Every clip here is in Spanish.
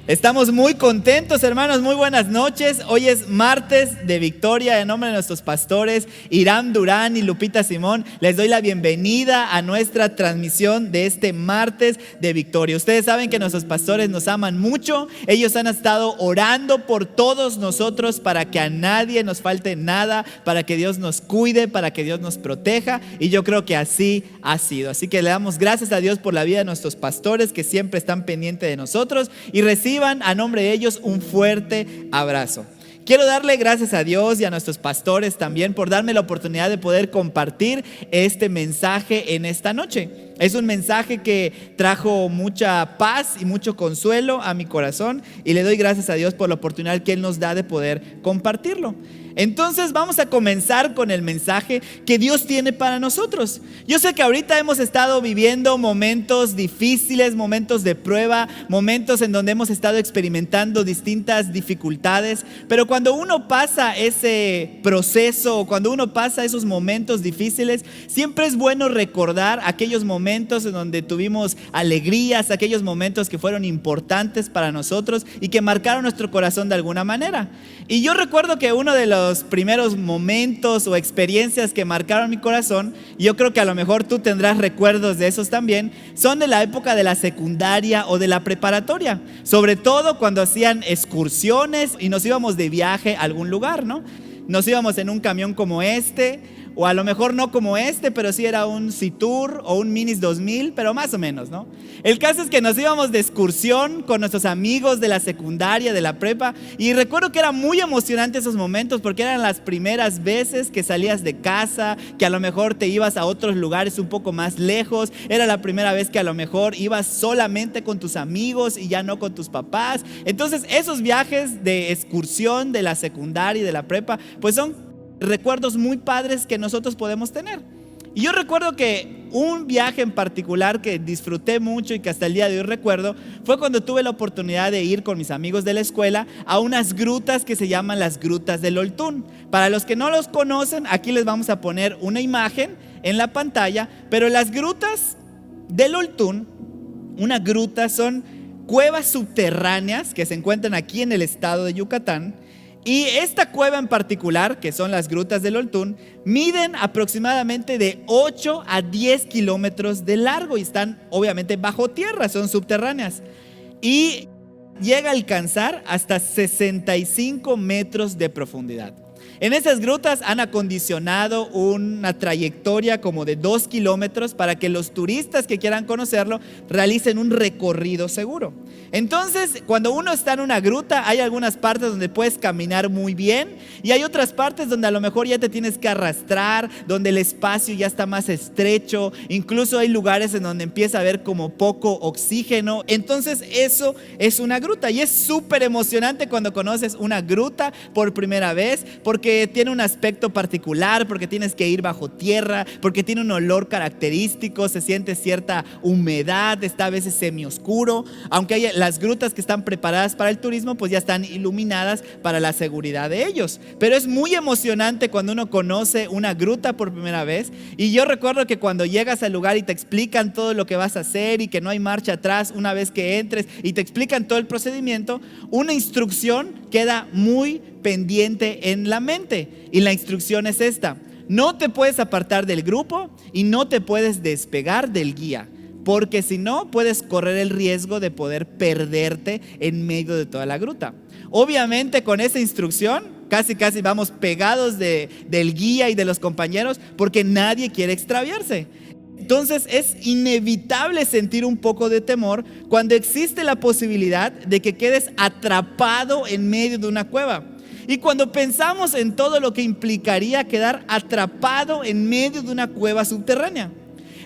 Estamos muy contentos, hermanos, muy buenas noches. Hoy es martes de victoria. En nombre de nuestros pastores Irán Durán y Lupita Simón, les doy la bienvenida a nuestra transmisión de este martes de victoria. Ustedes saben que nuestros pastores nos aman mucho. Ellos han estado orando por todos nosotros para que a nadie nos falte nada, para que Dios nos cuide, para que Dios nos proteja, y yo creo que así ha sido. Así que le damos gracias a Dios por la vida de nuestros pastores que siempre están pendientes de nosotros, y reciban a nombre de ellos un fuerte abrazo. Quiero darle gracias a Dios y a nuestros pastores también por darme la oportunidad de poder compartir este mensaje en esta noche. Es un mensaje que trajo mucha paz y mucho consuelo a mi corazón, y le doy gracias a Dios por la oportunidad que Él nos da de poder compartirlo. Entonces vamos a comenzar con el mensaje que Dios tiene para nosotros. Yo sé que ahorita hemos estado viviendo momentos difíciles, momentos de prueba, momentos en donde hemos estado experimentando distintas dificultades, pero cuando uno pasa ese proceso, cuando uno pasa esos momentos difíciles, siempre es bueno recordar aquellos momentos en donde tuvimos alegrías, aquellos momentos que fueron importantes para nosotros y que marcaron nuestro corazón de alguna manera. Y yo recuerdo que uno de los primeros momentos o experiencias que marcaron mi corazón, y yo creo que a lo mejor tú tendrás recuerdos de esos también, son de la época de la secundaria o de la preparatoria, sobre todo cuando hacían excursiones y nos íbamos de viaje a algún lugar, ¿no? Nos íbamos en un camión como este, o a lo mejor no como este, pero sí era un Citur o un Minis 2000, pero más o menos, ¿no? El caso es que nos íbamos de excursión con nuestros amigos de la secundaria, de la prepa, y recuerdo que era muy emocionante esos momentos porque eran las primeras veces que salías de casa, que a lo mejor te ibas a otros lugares un poco más lejos, era la primera vez que a lo mejor ibas solamente con tus amigos y ya no con tus papás. Entonces esos viajes de excursión de la secundaria y de la prepa, pues son recuerdos muy padres que nosotros podemos tener. Y yo recuerdo que un viaje en particular que disfruté mucho y que hasta el día de hoy recuerdo fue cuando tuve la oportunidad de ir con mis amigos de la escuela a unas grutas que se llaman las grutas del Oltún. Para los que no los conocen, aquí les vamos a poner una imagen en la pantalla, pero las grutas del Oltún, una gruta, son cuevas subterráneas que se encuentran aquí en el estado de Yucatán. Y esta cueva en particular, que son las grutas del Oltún, miden aproximadamente de 8 a 10 kilómetros de largo y están obviamente bajo tierra, son subterráneas. Y llega a alcanzar hasta 65 metros de profundidad. En esas grutas han acondicionado una trayectoria como de 2 kilómetros para que los turistas que quieran conocerlo realicen un recorrido seguro. Entonces, cuando uno está en una gruta, hay algunas partes donde puedes caminar muy bien y hay otras partes donde a lo mejor ya te tienes que arrastrar, donde el espacio ya está más estrecho, incluso hay lugares en donde empieza a haber como poco oxígeno. Entonces eso es una gruta y es súper emocionante cuando conoces una gruta por primera vez, porque tiene un aspecto particular, porque tienes que ir bajo tierra, porque tiene un olor característico, se siente cierta humedad, está a veces semioscuro, aunque hay las grutas que están preparadas para el turismo, pues ya están iluminadas para la seguridad de ellos. Pero es muy emocionante cuando uno conoce una gruta por primera vez. Y yo recuerdo que cuando llegas al lugar y te explican todo lo que vas a hacer y que no hay marcha atrás una vez que entres y te explican todo el procedimiento, una instrucción queda muy pendiente en la mente, y la instrucción es esta: no te puedes apartar del grupo y no te puedes despegar del guía, porque si no puedes correr el riesgo de poder perderte en medio de toda la gruta. Obviamente con esa instrucción casi vamos pegados del guía y de los compañeros, porque nadie quiere extraviarse. Entonces es inevitable sentir un poco de temor cuando existe la posibilidad de que quedes atrapado en medio de una cueva. Y cuando pensamos en todo lo que implicaría quedar atrapado en medio de una cueva subterránea,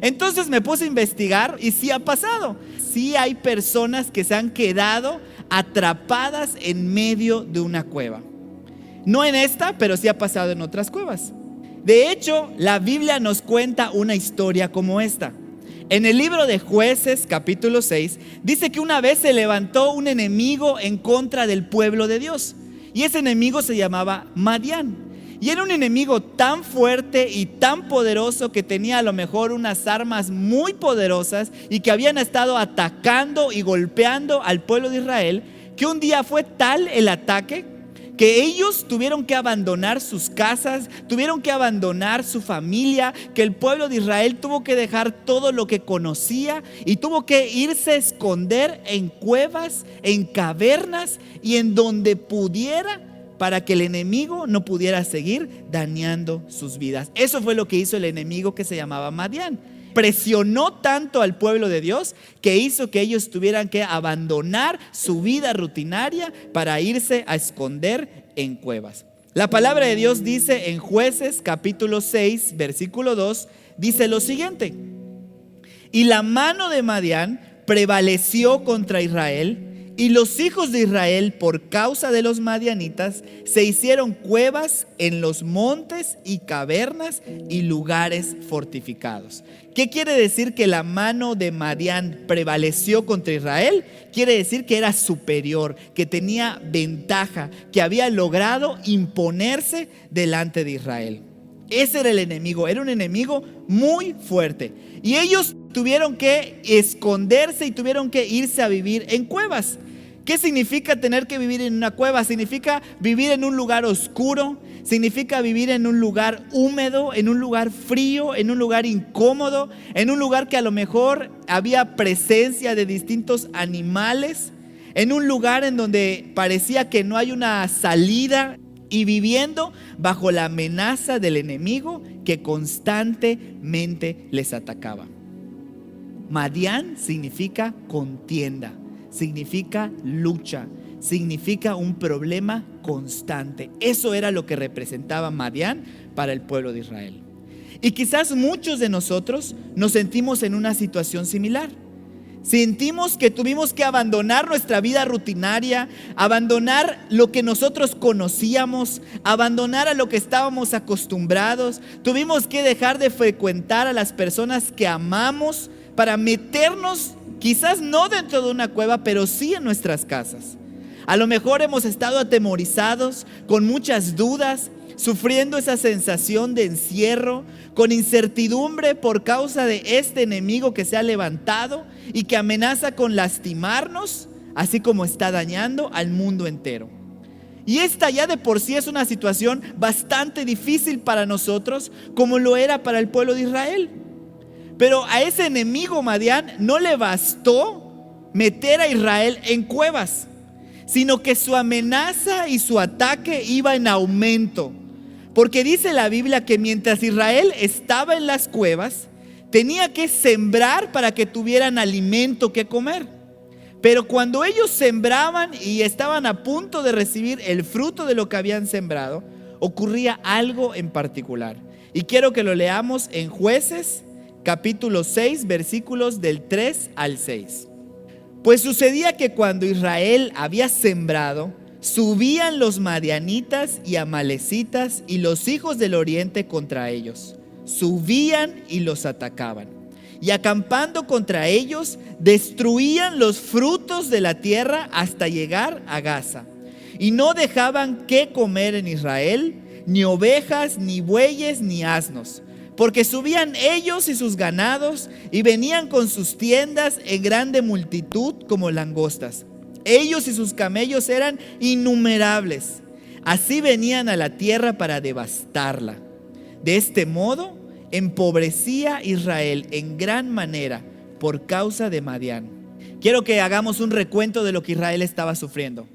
entonces me puse a investigar y sí ha pasado. Sí hay personas que se han quedado atrapadas en medio de una cueva. No en esta, pero sí ha pasado en otras cuevas. De hecho, la Biblia nos cuenta una historia como esta. En el libro de Jueces, capítulo 6, dice que una vez se levantó un enemigo en contra del pueblo de Dios. Y ese enemigo se llamaba Madián. Y era un enemigo tan fuerte y tan poderoso que tenía a lo mejor unas armas muy poderosas y que habían estado atacando y golpeando al pueblo de Israel, que un día fue tal el ataque que ellos tuvieron que abandonar sus casas, tuvieron que abandonar su familia, que el pueblo de Israel tuvo que dejar todo lo que conocía y tuvo que irse a esconder en cuevas, en cavernas y en donde pudiera, para que el enemigo no pudiera seguir dañando sus vidas. Eso fue lo que hizo el enemigo que se llamaba Madián. Presionó tanto al pueblo de Dios que hizo que ellos tuvieran que abandonar su vida rutinaria para irse a esconder en cuevas. La palabra de Dios dice en Jueces capítulo 6 versículo 2, dice lo siguiente: y la mano de Madián prevaleció contra Israel, y los hijos de Israel, por causa de los madianitas, se hicieron cuevas en los montes y cavernas y lugares fortificados. ¿Qué quiere decir que la mano de Madián prevaleció contra Israel? Quiere decir que era superior, que tenía ventaja, que había logrado imponerse delante de Israel. Ese era el enemigo, era un enemigo muy fuerte. Y ellos tuvieron que esconderse y tuvieron que irse a vivir en cuevas. ¿Qué significa tener que vivir en una cueva? Significa vivir en un lugar oscuro, significa vivir en un lugar húmedo, en un lugar frío, en un lugar incómodo, en un lugar que a lo mejor había presencia de distintos animales, en un lugar en donde parecía que no hay una salida, y viviendo bajo la amenaza del enemigo que constantemente les atacaba. Madián significa contienda, significa lucha, significa un problema constante. Eso era lo que representaba Madián para el pueblo de Israel. Y quizás muchos de nosotros nos sentimos en una situación similar. Sentimos que tuvimos que abandonar nuestra vida rutinaria, abandonar lo que nosotros conocíamos, abandonar a lo que estábamos acostumbrados. Tuvimos que dejar de frecuentar a las personas que amamos para meternos, quizás no dentro de una cueva, pero sí en nuestras casas. A lo mejor hemos estado atemorizados, con muchas dudas, sufriendo esa sensación de encierro, con incertidumbre por causa de este enemigo que se ha levantado y que amenaza con lastimarnos, así como está dañando al mundo entero. Y esta ya de por sí es una situación bastante difícil para nosotros, como lo era para el pueblo de Israel. Pero a ese enemigo Madián no le bastó meter a Israel en cuevas, sino que su amenaza y su ataque iba en aumento. Porque dice la Biblia que mientras Israel estaba en las cuevas, tenía que sembrar para que tuvieran alimento que comer. Pero cuando ellos sembraban y estaban a punto de recibir el fruto de lo que habían sembrado, ocurría algo en particular. Y quiero que lo leamos en Jueces, capítulo 6, versículos del 3 al 6. Pues sucedía que cuando Israel había sembrado, subían los madianitas y amalecitas y los hijos del oriente contra ellos. Subían y los atacaban. Y acampando contra ellos, destruían los frutos de la tierra hasta llegar a Gaza. Y no dejaban qué comer en Israel, ni ovejas, ni bueyes, ni asnos. Porque subían ellos y sus ganados y venían con sus tiendas en grande multitud como langostas. Ellos y sus camellos eran innumerables. Así venían a la tierra para devastarla. De este modo empobrecía Israel en gran manera por causa de Madián. Quiero que hagamos un recuento de lo que Israel estaba sufriendo.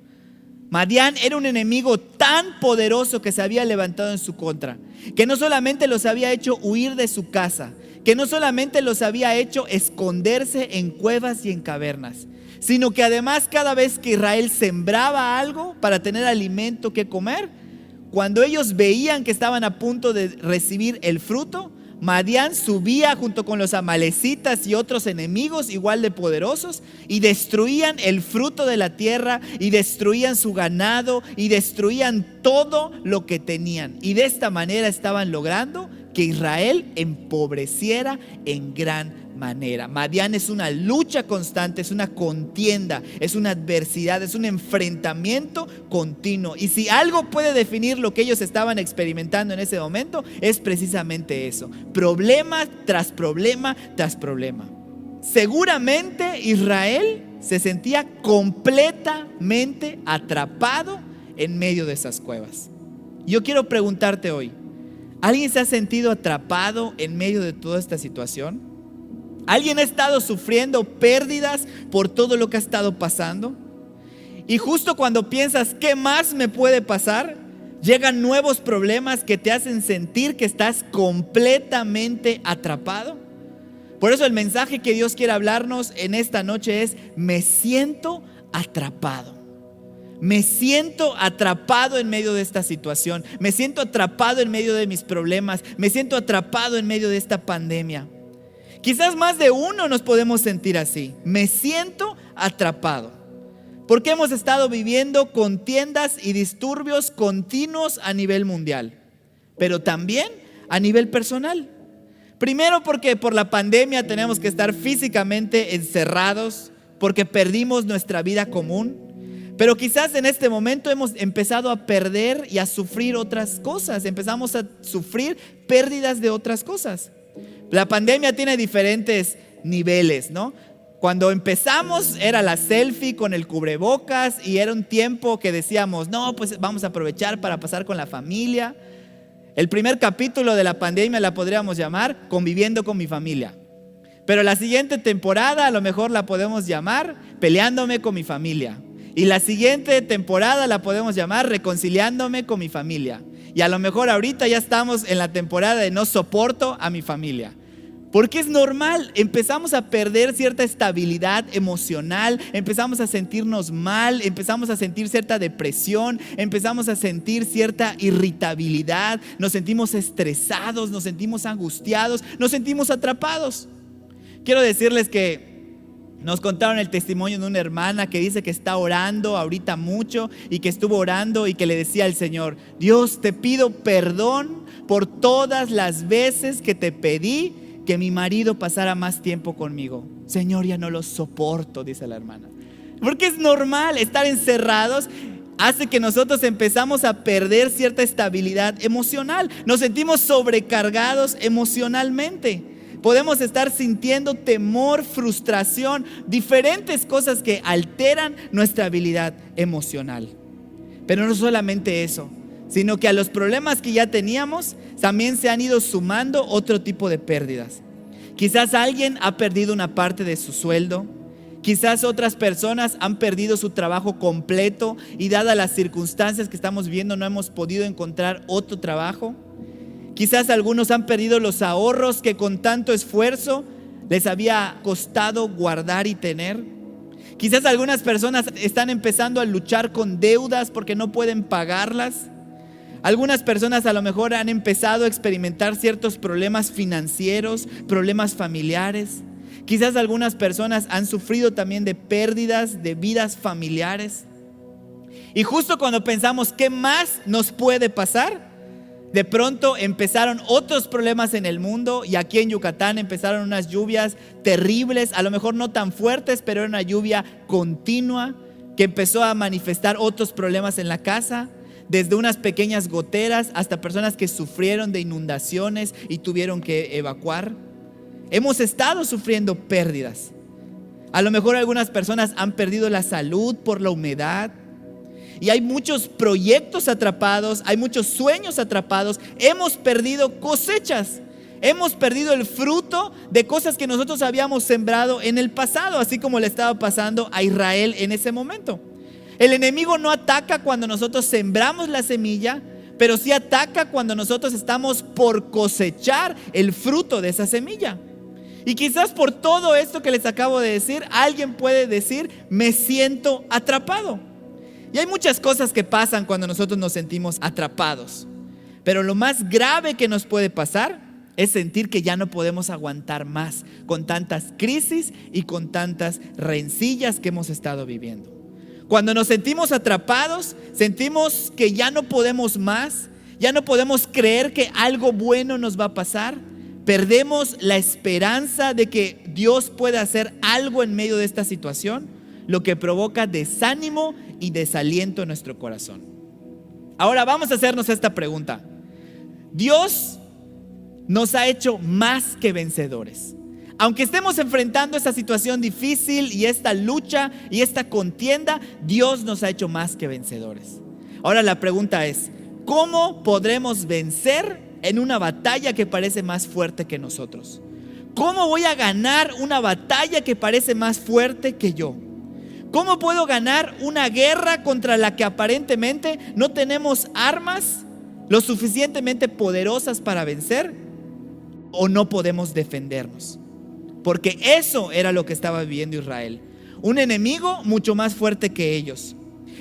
Madián era un enemigo tan poderoso que se había levantado en su contra, que no solamente los había hecho huir de su casa, que no solamente los había hecho esconderse en cuevas y en cavernas, sino que además cada vez que Israel sembraba algo para tener alimento que comer, cuando ellos veían que estaban a punto de recibir el fruto, Madián subía junto con los amalecitas y otros enemigos igual de poderosos y destruían el fruto de la tierra y destruían su ganado y destruían todo lo que tenían. Y de esta manera estaban logrando que Israel empobreciera en gran manera. Madián es una lucha constante, es una contienda, es una adversidad, es un enfrentamiento continuo. Y si algo puede definir lo que ellos estaban experimentando en ese momento, es precisamente eso: problema tras problema tras problema. Seguramente Israel se sentía completamente atrapado en medio de esas cuevas. Yo quiero preguntarte hoy, ¿alguien se ha sentido atrapado en medio de toda esta situación? ¿Alguien ha estado sufriendo pérdidas por todo lo que ha estado pasando? Y justo cuando piensas, ¿qué más me puede pasar?, llegan nuevos problemas que te hacen sentir que estás completamente atrapado. Por eso el mensaje que Dios quiere hablarnos en esta noche es: me siento atrapado. Me siento atrapado en medio de esta situación. Me siento atrapado en medio de mis problemas. Me siento atrapado en medio de esta pandemia. Quizás más de uno nos podemos sentir así. Me siento atrapado. Porque hemos estado viviendo contiendas y disturbios continuos a nivel mundial, pero también a nivel personal. Primero, porque por la pandemia tenemos que estar físicamente encerrados, porque perdimos nuestra vida común. Pero quizás en este momento hemos empezado a perder y a sufrir otras cosas. Empezamos a sufrir pérdidas de otras cosas. La pandemia tiene diferentes niveles, ¿no? Cuando empezamos era la selfie con el cubrebocas y era un tiempo que decíamos, no, pues vamos a aprovechar para pasar con la familia. El primer capítulo de la pandemia la podríamos llamar Conviviendo con mi familia. Pero la siguiente temporada a lo mejor la podemos llamar Peleándome con mi familia. Y la siguiente temporada la podemos llamar Reconciliándome con mi familia. Y a lo mejor ahorita ya estamos en la temporada de No soporto a mi familia. Porque es normal, empezamos a perder cierta estabilidad emocional, empezamos a sentirnos mal, empezamos a sentir cierta depresión, empezamos a sentir cierta irritabilidad, nos sentimos estresados, nos sentimos angustiados, nos sentimos atrapados. Quiero decirles que nos contaron el testimonio de una hermana que dice que está orando ahorita mucho y que estuvo orando y que le decía al Señor: Dios, te pido perdón por todas las veces que te pedí que mi marido pasara más tiempo conmigo. Señor, ya no lo soporto, dice la hermana. Porque es normal, estar encerrados hace que nosotros empezamos a perder cierta estabilidad emocional. Nos sentimos sobrecargados emocionalmente. Podemos estar sintiendo temor, frustración, diferentes cosas que alteran nuestra habilidad emocional. Pero no solamente eso, sino que a los problemas que ya teníamos también se han ido sumando otro tipo de pérdidas. Quizás alguien ha perdido una parte de su sueldo. Quizás otras personas han perdido su trabajo completo y dadas las circunstancias que estamos viviendo no hemos podido encontrar otro trabajo. Quizás algunos han perdido los ahorros que con tanto esfuerzo les había costado guardar y tener. Quizás algunas personas están empezando a luchar con deudas porque no pueden pagarlas. Algunas personas a lo mejor han empezado a experimentar ciertos problemas financieros, problemas familiares. Quizás algunas personas han sufrido también de pérdidas de vidas familiares. Y justo cuando pensamos qué más nos puede pasar, de pronto empezaron otros problemas en el mundo, y aquí en Yucatán empezaron unas lluvias terribles, a lo mejor no tan fuertes, pero era una lluvia continua que empezó a manifestar otros problemas en la casa. Desde unas pequeñas goteras hasta personas que sufrieron de inundaciones y tuvieron que evacuar. Hemos estado sufriendo pérdidas. A lo mejor algunas personas han perdido la salud por la humedad. Y hay muchos proyectos atrapados, hay muchos sueños atrapados. Hemos perdido cosechas. Hemos perdido el fruto de cosas que nosotros habíamos sembrado en el pasado, así como le estaba pasando a Israel en ese momento. El enemigo no ataca cuando nosotros sembramos la semilla, pero sí ataca cuando nosotros estamos por cosechar el fruto de esa semilla. Y quizás por todo esto que les acabo de decir, alguien puede decir: me siento atrapado. Y hay muchas cosas que pasan cuando nosotros nos sentimos atrapados. Pero lo más grave que nos puede pasar es sentir que ya no podemos aguantar más con tantas crisis y con tantas rencillas que hemos estado viviendo. Cuando nos sentimos atrapados, sentimos que ya no podemos más, ya no podemos creer que algo bueno nos va a pasar. Perdemos la esperanza de que Dios pueda hacer algo en medio de esta situación, lo que provoca desánimo y desaliento en nuestro corazón. Ahora vamos a hacernos esta pregunta. Dios nos ha hecho más que vencedores. Aunque estemos enfrentando esta situación difícil y esta lucha y esta contienda, Dios nos ha hecho más que vencedores. Ahora la pregunta es, ¿cómo podremos vencer en una batalla que parece más fuerte que nosotros? ¿Cómo voy a ganar una batalla que parece más fuerte que yo? ¿Cómo puedo ganar una guerra contra la que aparentemente no tenemos armas lo suficientemente poderosas para vencer o no podemos defendernos? Porque eso era lo que estaba viviendo Israel. Un enemigo mucho más fuerte que ellos.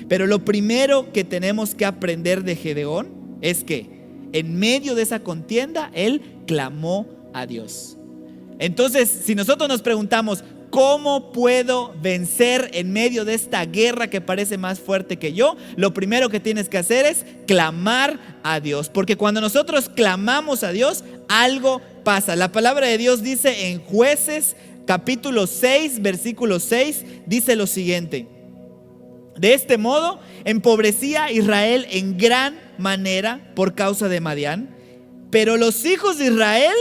Pero lo primero que tenemos que aprender de Gedeón es que en medio de esa contienda, él clamó a Dios. Entonces, si nosotros nos preguntamos, ¿cómo puedo vencer en medio de esta guerra que parece más fuerte que yo? Lo primero que tienes que hacer es clamar a Dios. Porque cuando nosotros clamamos a Dios, algo pasa. La palabra de Dios dice en Jueces capítulo 6, versículo 6, dice lo siguiente: de este modo empobrecía Israel en gran manera por causa de Madián, pero los hijos de Israel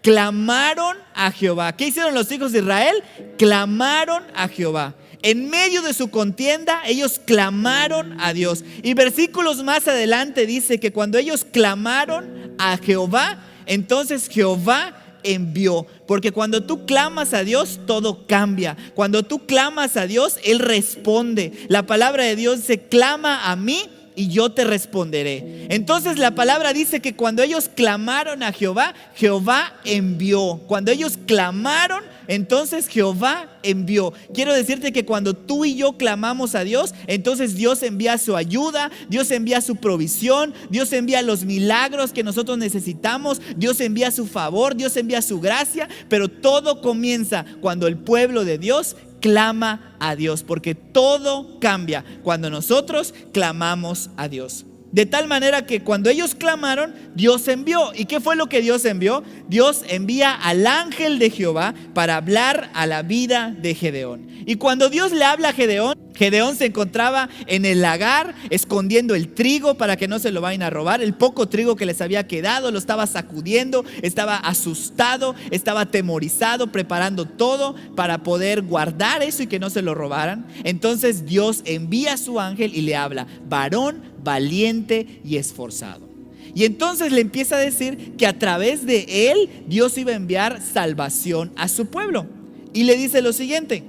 clamaron a Jehová. ¿Qué hicieron los hijos de Israel? Clamaron a Jehová. En medio de su contienda, ellos clamaron a Dios. Y versículos más adelante dice que cuando ellos clamaron a Jehová, entonces Jehová envió. Porque cuando tú clamas a Dios, todo cambia. Cuando tú clamas a Dios, Él responde. La palabra de Dios dice: clama a mí y yo te responderé. Entonces la palabra dice que cuando ellos clamaron a Jehová, Jehová envió. Cuando ellos clamaron, entonces Jehová envió. Quiero decirte que cuando tú y yo clamamos a Dios, entonces Dios envía su ayuda, Dios envía su provisión, Dios envía los milagros que nosotros necesitamos, Dios envía su favor, Dios envía su gracia. Pero todo comienza cuando el pueblo de Dios clama a Dios, porque todo cambia cuando nosotros clamamos a Dios. De tal manera que cuando ellos clamaron, Dios envió. ¿Y qué fue lo que Dios envió? Dios envía al ángel de Jehová para hablar a la vida de Gedeón. Y cuando Dios le habla a Gedeón, Gedeón se encontraba en el lagar escondiendo el trigo para que no se lo vayan a robar. El poco trigo que les había quedado lo estaba sacudiendo, estaba asustado, estaba atemorizado, preparando todo para poder guardar eso y que no se lo robaran. Entonces Dios envía a su ángel y le habla: varón valiente y esforzado. Y entonces le empieza a decir que a través de él Dios iba a enviar salvación a su pueblo. Y le dice lo siguiente: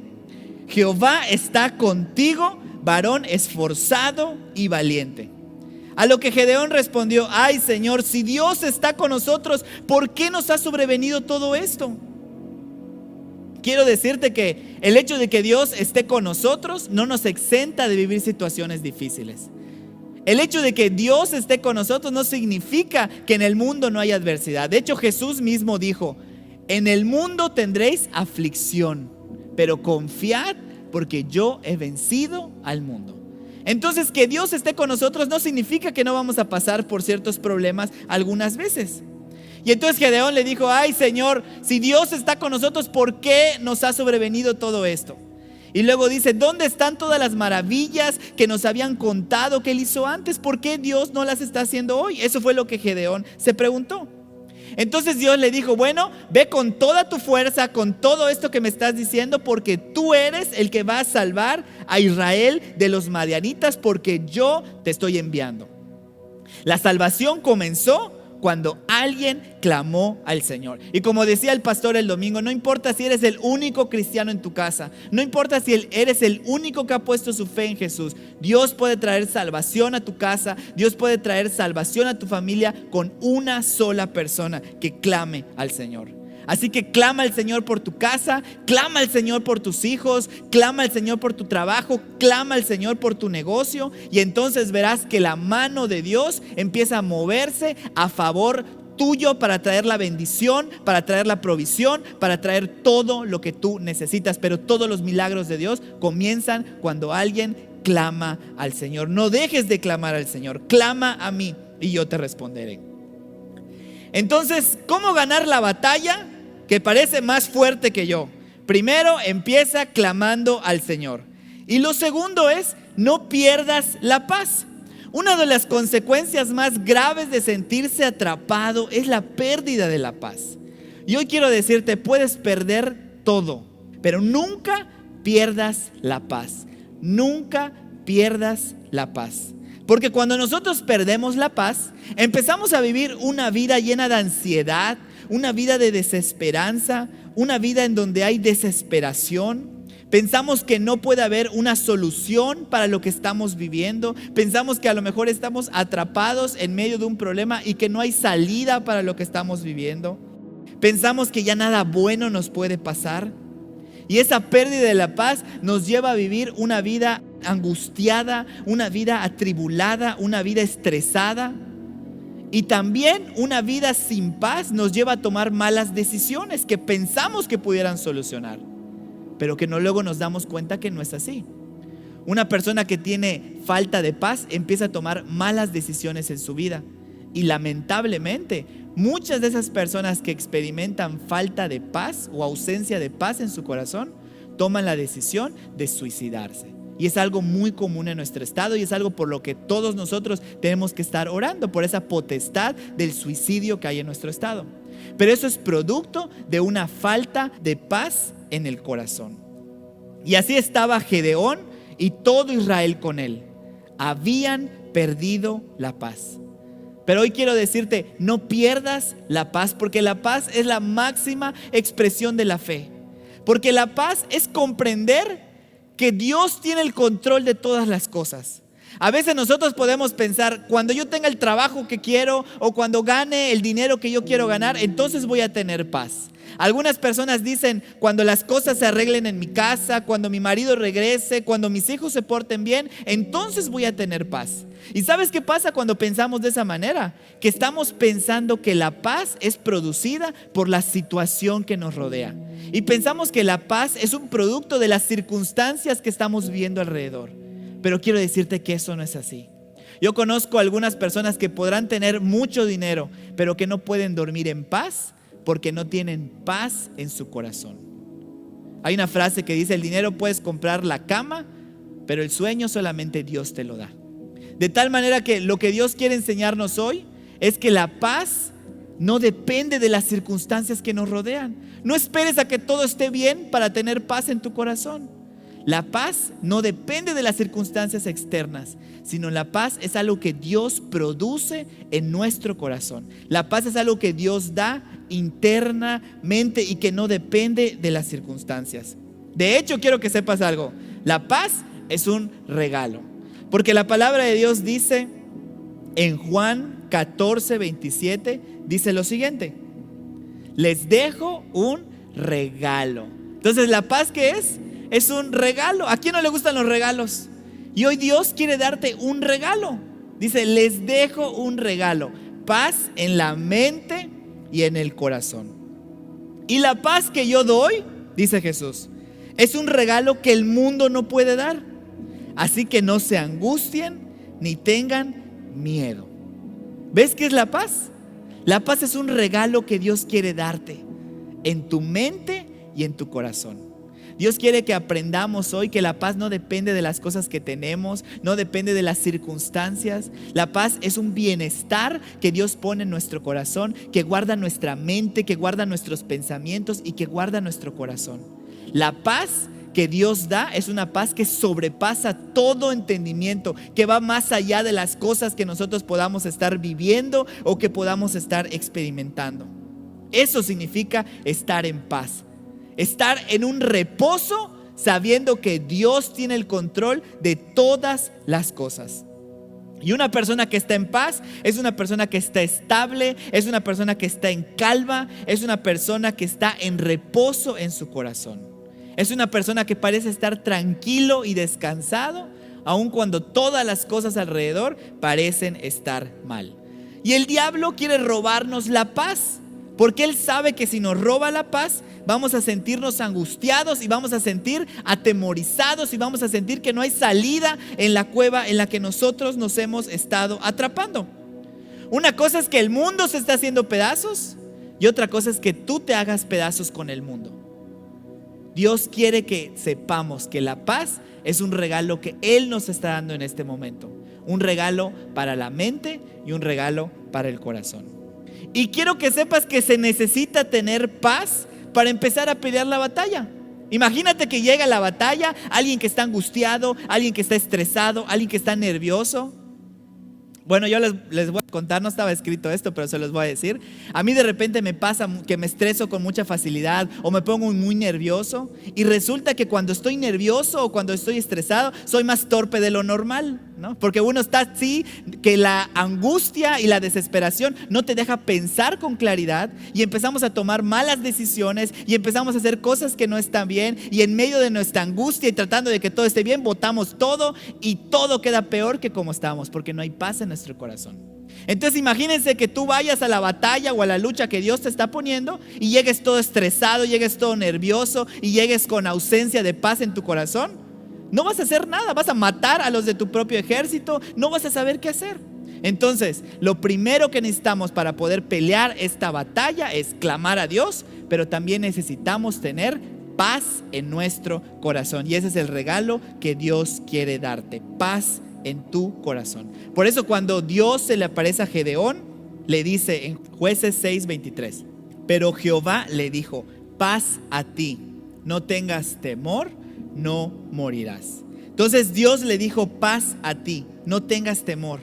Jehová está contigo, varón esforzado y valiente. A lo que Gedeón respondió: ay Señor, si Dios está con nosotros, ¿por qué nos ha sobrevenido todo esto? Quiero decirte que el hecho de que Dios esté con nosotros no nos exenta de vivir situaciones difíciles. El hecho de que Dios esté con nosotros no significa que en el mundo no hay adversidad. De hecho, Jesús mismo dijo: en el mundo tendréis aflicción, pero confiad, porque yo he vencido al mundo. Entonces, que Dios esté con nosotros no significa que no vamos a pasar por ciertos problemas algunas veces. Y entonces Gedeón le dijo: ay Señor, si Dios está con nosotros, ¿por qué nos ha sobrevenido todo esto? Y luego dice: ¿dónde están todas las maravillas que nos habían contado que Él hizo antes? ¿Por qué Dios no las está haciendo hoy? Eso fue lo que Gedeón se preguntó. Entonces Dios le dijo: bueno, ve con toda tu fuerza, con todo esto que me estás diciendo, porque tú eres el que va a salvar a Israel de los madianitas, porque yo te estoy enviando. La salvación comenzó cuando alguien clamó al Señor. Y como decía el pastor el domingo, no importa si eres el único cristiano en tu casa, no importa si eres el único que ha puesto su fe en Jesús, Dios puede traer salvación a tu casa, Dios puede traer salvación a tu familia con una sola persona que clame al Señor. Así que clama al Señor por tu casa, clama al Señor por tus hijos, clama al Señor por tu trabajo, clama al Señor por tu negocio, y entonces verás que la mano de Dios empieza a moverse a favor tuyo para traer la bendición, para traer la provisión, para traer todo lo que tú necesitas. Pero todos los milagros de Dios comienzan cuando alguien clama al Señor. No dejes de clamar al Señor, clama a mí y yo te responderé. Entonces, ¿cómo ganar la batalla que parece más fuerte que yo? Primero, empieza clamando al Señor. Y lo segundo es: no pierdas la paz. Una de las consecuencias más graves de sentirse atrapado es la pérdida de la paz. Y hoy quiero decirte, puedes perder todo, pero nunca pierdas la paz. Nunca pierdas la paz. Porque cuando nosotros perdemos la paz, empezamos a vivir una vida llena de ansiedad, una vida de desesperanza, una vida en donde hay desesperación. Pensamos que no puede haber una solución para lo que estamos viviendo. Pensamos que a lo mejor estamos atrapados en medio de un problema y que no hay salida para lo que estamos viviendo. Pensamos que ya nada bueno nos puede pasar. Y esa pérdida de la paz nos lleva a vivir una vida angustiada, una vida atribulada, una vida estresada. Y también una vida sin paz nos lleva a tomar malas decisiones que pensamos que pudieran solucionar, pero que luego nos damos cuenta que no es así. Una persona que tiene falta de paz empieza a tomar malas decisiones en su vida. Y lamentablemente, muchas de esas personas que experimentan falta de paz o ausencia de paz en su corazón, toman la decisión de suicidarse. Y es algo muy común en nuestro estado y es algo por lo que todos nosotros tenemos que estar orando, por esa potestad del suicidio que hay en nuestro estado. Pero eso es producto de una falta de paz en el corazón. Y así estaba Gedeón y todo Israel con él. Habían perdido la paz. Pero hoy quiero decirte, no pierdas la paz, porque la paz es la máxima expresión de la fe. Porque la paz es comprender que Dios tiene el control de todas las cosas. A veces nosotros podemos pensar, cuando yo tenga el trabajo que quiero o cuando gane el dinero que yo quiero ganar, entonces voy a tener paz. Algunas personas dicen, cuando las cosas se arreglen en mi casa, cuando mi marido regrese, cuando mis hijos se porten bien, entonces voy a tener paz. ¿Y sabes qué pasa cuando pensamos de esa manera? Que estamos pensando que la paz es producida por la situación que nos rodea. Y pensamos que la paz es un producto de las circunstancias que estamos viviendo alrededor. Pero quiero decirte que eso no es así. Yo conozco algunas personas que podrán tener mucho dinero, pero que no pueden dormir en paz porque no tienen paz en su corazón. Hay una frase que dice, el dinero puedes comprar la cama, pero el sueño solamente Dios te lo da. De tal manera que lo que Dios quiere enseñarnos hoy es que la paz no depende de las circunstancias que nos rodean. No esperes a que todo esté bien para tener paz en tu corazón. La paz no depende de las circunstancias externas, sino la paz es algo que Dios produce en nuestro corazón. La paz es algo que Dios da internamente y que no depende de las circunstancias. De hecho, quiero que sepas algo. La paz es un regalo. Porque la palabra de Dios dice en Juan 14:27, dice lo siguiente: les dejo un regalo. Entonces, ¿la paz qué es? Es un regalo. ¿A quién no le gustan los regalos? Y hoy Dios quiere darte un regalo. Dice, les dejo un regalo. Paz en la mente y en el corazón. Y la paz que yo doy, dice Jesús, es un regalo que el mundo no puede dar. Así que no se angustien ni tengan miedo. ¿Ves qué es la paz? La paz es un regalo que Dios quiere darte en tu mente y en tu corazón. Dios quiere que aprendamos hoy que la paz no depende de las cosas que tenemos, no depende de las circunstancias. La paz es un bienestar que Dios pone en nuestro corazón, que guarda nuestra mente, que guarda nuestros pensamientos y que guarda nuestro corazón. La paz que Dios da es una paz que sobrepasa todo entendimiento, que va más allá de las cosas que nosotros podamos estar viviendo o que podamos estar experimentando. Eso significa estar en paz. Estar en un reposo sabiendo que Dios tiene el control de todas las cosas. Y una persona que está en paz es una persona que está estable, es una persona que está en calma, es una persona que está en reposo en su corazón. Es una persona que parece estar tranquilo y descansado, aun cuando todas las cosas alrededor parecen estar mal. Y el diablo quiere robarnos la paz, porque él sabe que si nos roba la paz, vamos a sentirnos angustiados y vamos a sentir atemorizados y vamos a sentir que no hay salida en la cueva en la que nosotros nos hemos estado atrapando. Una cosa es que el mundo se está haciendo pedazos y otra cosa es que tú te hagas pedazos con el mundo. Dios quiere que sepamos que la paz es un regalo que Él nos está dando en este momento. Un regalo para la mente y un regalo para el corazón. Y quiero que sepas que se necesita tener paz para empezar a pelear la batalla. Imagínate que llega la batalla, alguien que está angustiado, alguien que está estresado, alguien que está nervioso. Bueno, yo les voy a contar, no estaba escrito esto, pero se los voy a decir. A mí de repente me pasa que me estreso con mucha facilidad o me pongo muy nervioso. Y resulta que cuando estoy nervioso o cuando estoy estresado, soy más torpe de lo normal, ¿no? Porque uno está así, que la angustia y la desesperación no te deja pensar con claridad. Y empezamos a tomar malas decisiones y empezamos a hacer cosas que no están bien. Y en medio de nuestra angustia y tratando de que todo esté bien, botamos todo y todo queda peor que como estábamos, porque no hay paz en nuestro corazón. Entonces imagínense que tú vayas a la batalla o a la lucha que Dios te está poniendo y llegues todo estresado, llegues todo nervioso y llegues con ausencia de paz en tu corazón. No vas a hacer nada, vas a matar a los de tu propio ejército, no vas a saber qué hacer. Entonces, lo primero que necesitamos para poder pelear esta batalla es clamar a Dios, pero también necesitamos tener paz en nuestro corazón. Y ese es el regalo que Dios quiere darte, paz en tu corazón. Por eso cuando Dios se le aparece a Gedeón, le dice en Jueces 6:23, pero Jehová le dijo, paz a ti, no tengas temor, no morirás. Entonces Dios le dijo, paz a ti, no tengas temor.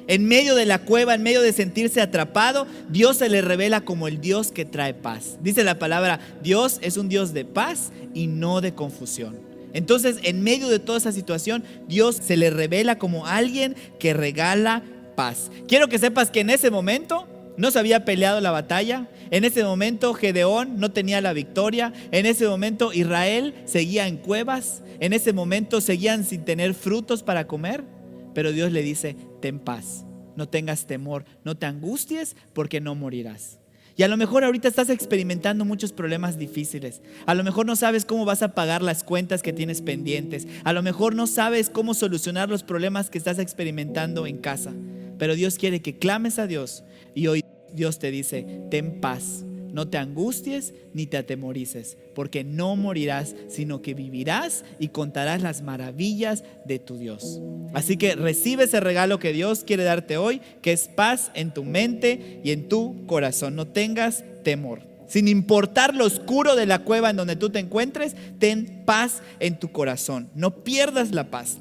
En medio de la cueva, en medio de sentirse atrapado, Dios se le revela como el Dios que trae paz. Dice la palabra, Dios es un Dios de paz y no de confusión. Entonces, en medio de toda esa situación, Dios se le revela como alguien que regala paz. Quiero que sepas que en ese momento no se había peleado la batalla. En ese momento Gedeón no tenía la victoria. En ese momento Israel seguía en cuevas. En ese momento seguían sin tener frutos para comer. Pero Dios le dice, ten paz, no tengas temor, no te angusties porque no morirás. Y a lo mejor ahorita estás experimentando muchos problemas difíciles. A lo mejor no sabes cómo vas a pagar las cuentas que tienes pendientes. A lo mejor no sabes cómo solucionar los problemas que estás experimentando en casa. Pero Dios quiere que clames a Dios. Y hoy Dios te dice, ten paz. No te angusties ni te atemorices, porque no morirás, sino que vivirás y contarás las maravillas de tu Dios. Así que recibe ese regalo que Dios quiere darte hoy, que es paz en tu mente y en tu corazón. No tengas temor. Sin importar lo oscuro de la cueva en donde tú te encuentres, ten paz en tu corazón. No pierdas la paz.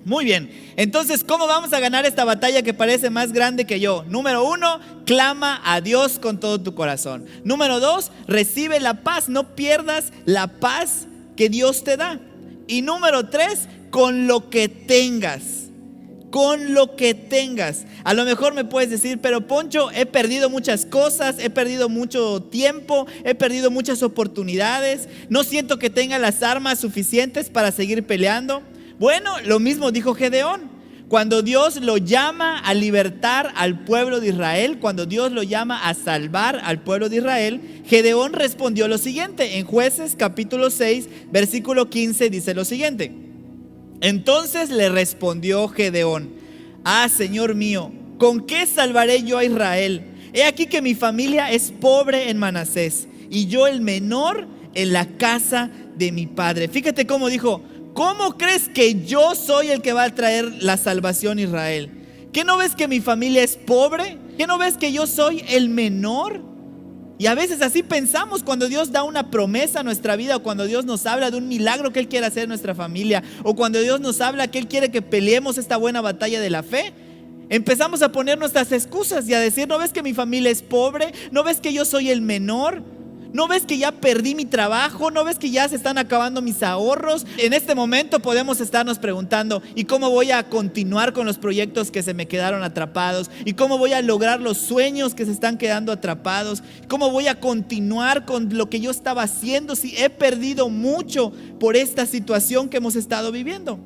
Muy bien, entonces, ¿cómo vamos a ganar esta batalla que parece más grande que yo? Número 1, clama a Dios con todo tu corazón. Número 2, recibe la paz, no pierdas la paz que Dios te da. Y número 3, con lo que tengas. Con lo que tengas. A lo mejor me puedes decir, pero Poncho, he perdido muchas cosas, he perdido mucho tiempo, he perdido muchas oportunidades, no siento que tenga las armas suficientes para seguir peleando. Bueno, lo mismo dijo Gedeón. Cuando Dios lo llama a libertar al pueblo de Israel, cuando Dios lo llama a salvar al pueblo de Israel, Gedeón respondió lo siguiente. En Jueces capítulo 6, versículo 15 dice lo siguiente. Entonces le respondió Gedeón, Señor mío, ¿con qué salvaré yo a Israel? He aquí que mi familia es pobre en Manasés y yo el menor en la casa de mi padre. Fíjate cómo dijo, ¿cómo crees que yo soy el que va a traer la salvación a Israel? ¿Qué no ves que mi familia es pobre? ¿Qué no ves que yo soy el menor? Y a veces así pensamos cuando Dios da una promesa a nuestra vida, o cuando Dios nos habla de un milagro que Él quiere hacer en nuestra familia, o cuando Dios nos habla que Él quiere que peleemos esta buena batalla de la fe. Empezamos a poner nuestras excusas y a decir, ¿no ves que mi familia es pobre? ¿No ves que yo soy el menor? ¿No ves que ya perdí mi trabajo? ¿No ves que ya se están acabando mis ahorros? En este momento podemos estarnos preguntando, ¿y cómo voy a continuar con los proyectos que se me quedaron atrapados? ¿Y cómo voy a lograr los sueños que se están quedando atrapados? ¿Cómo voy a continuar con lo que yo estaba haciendo si he perdido mucho por esta situación que hemos estado viviendo?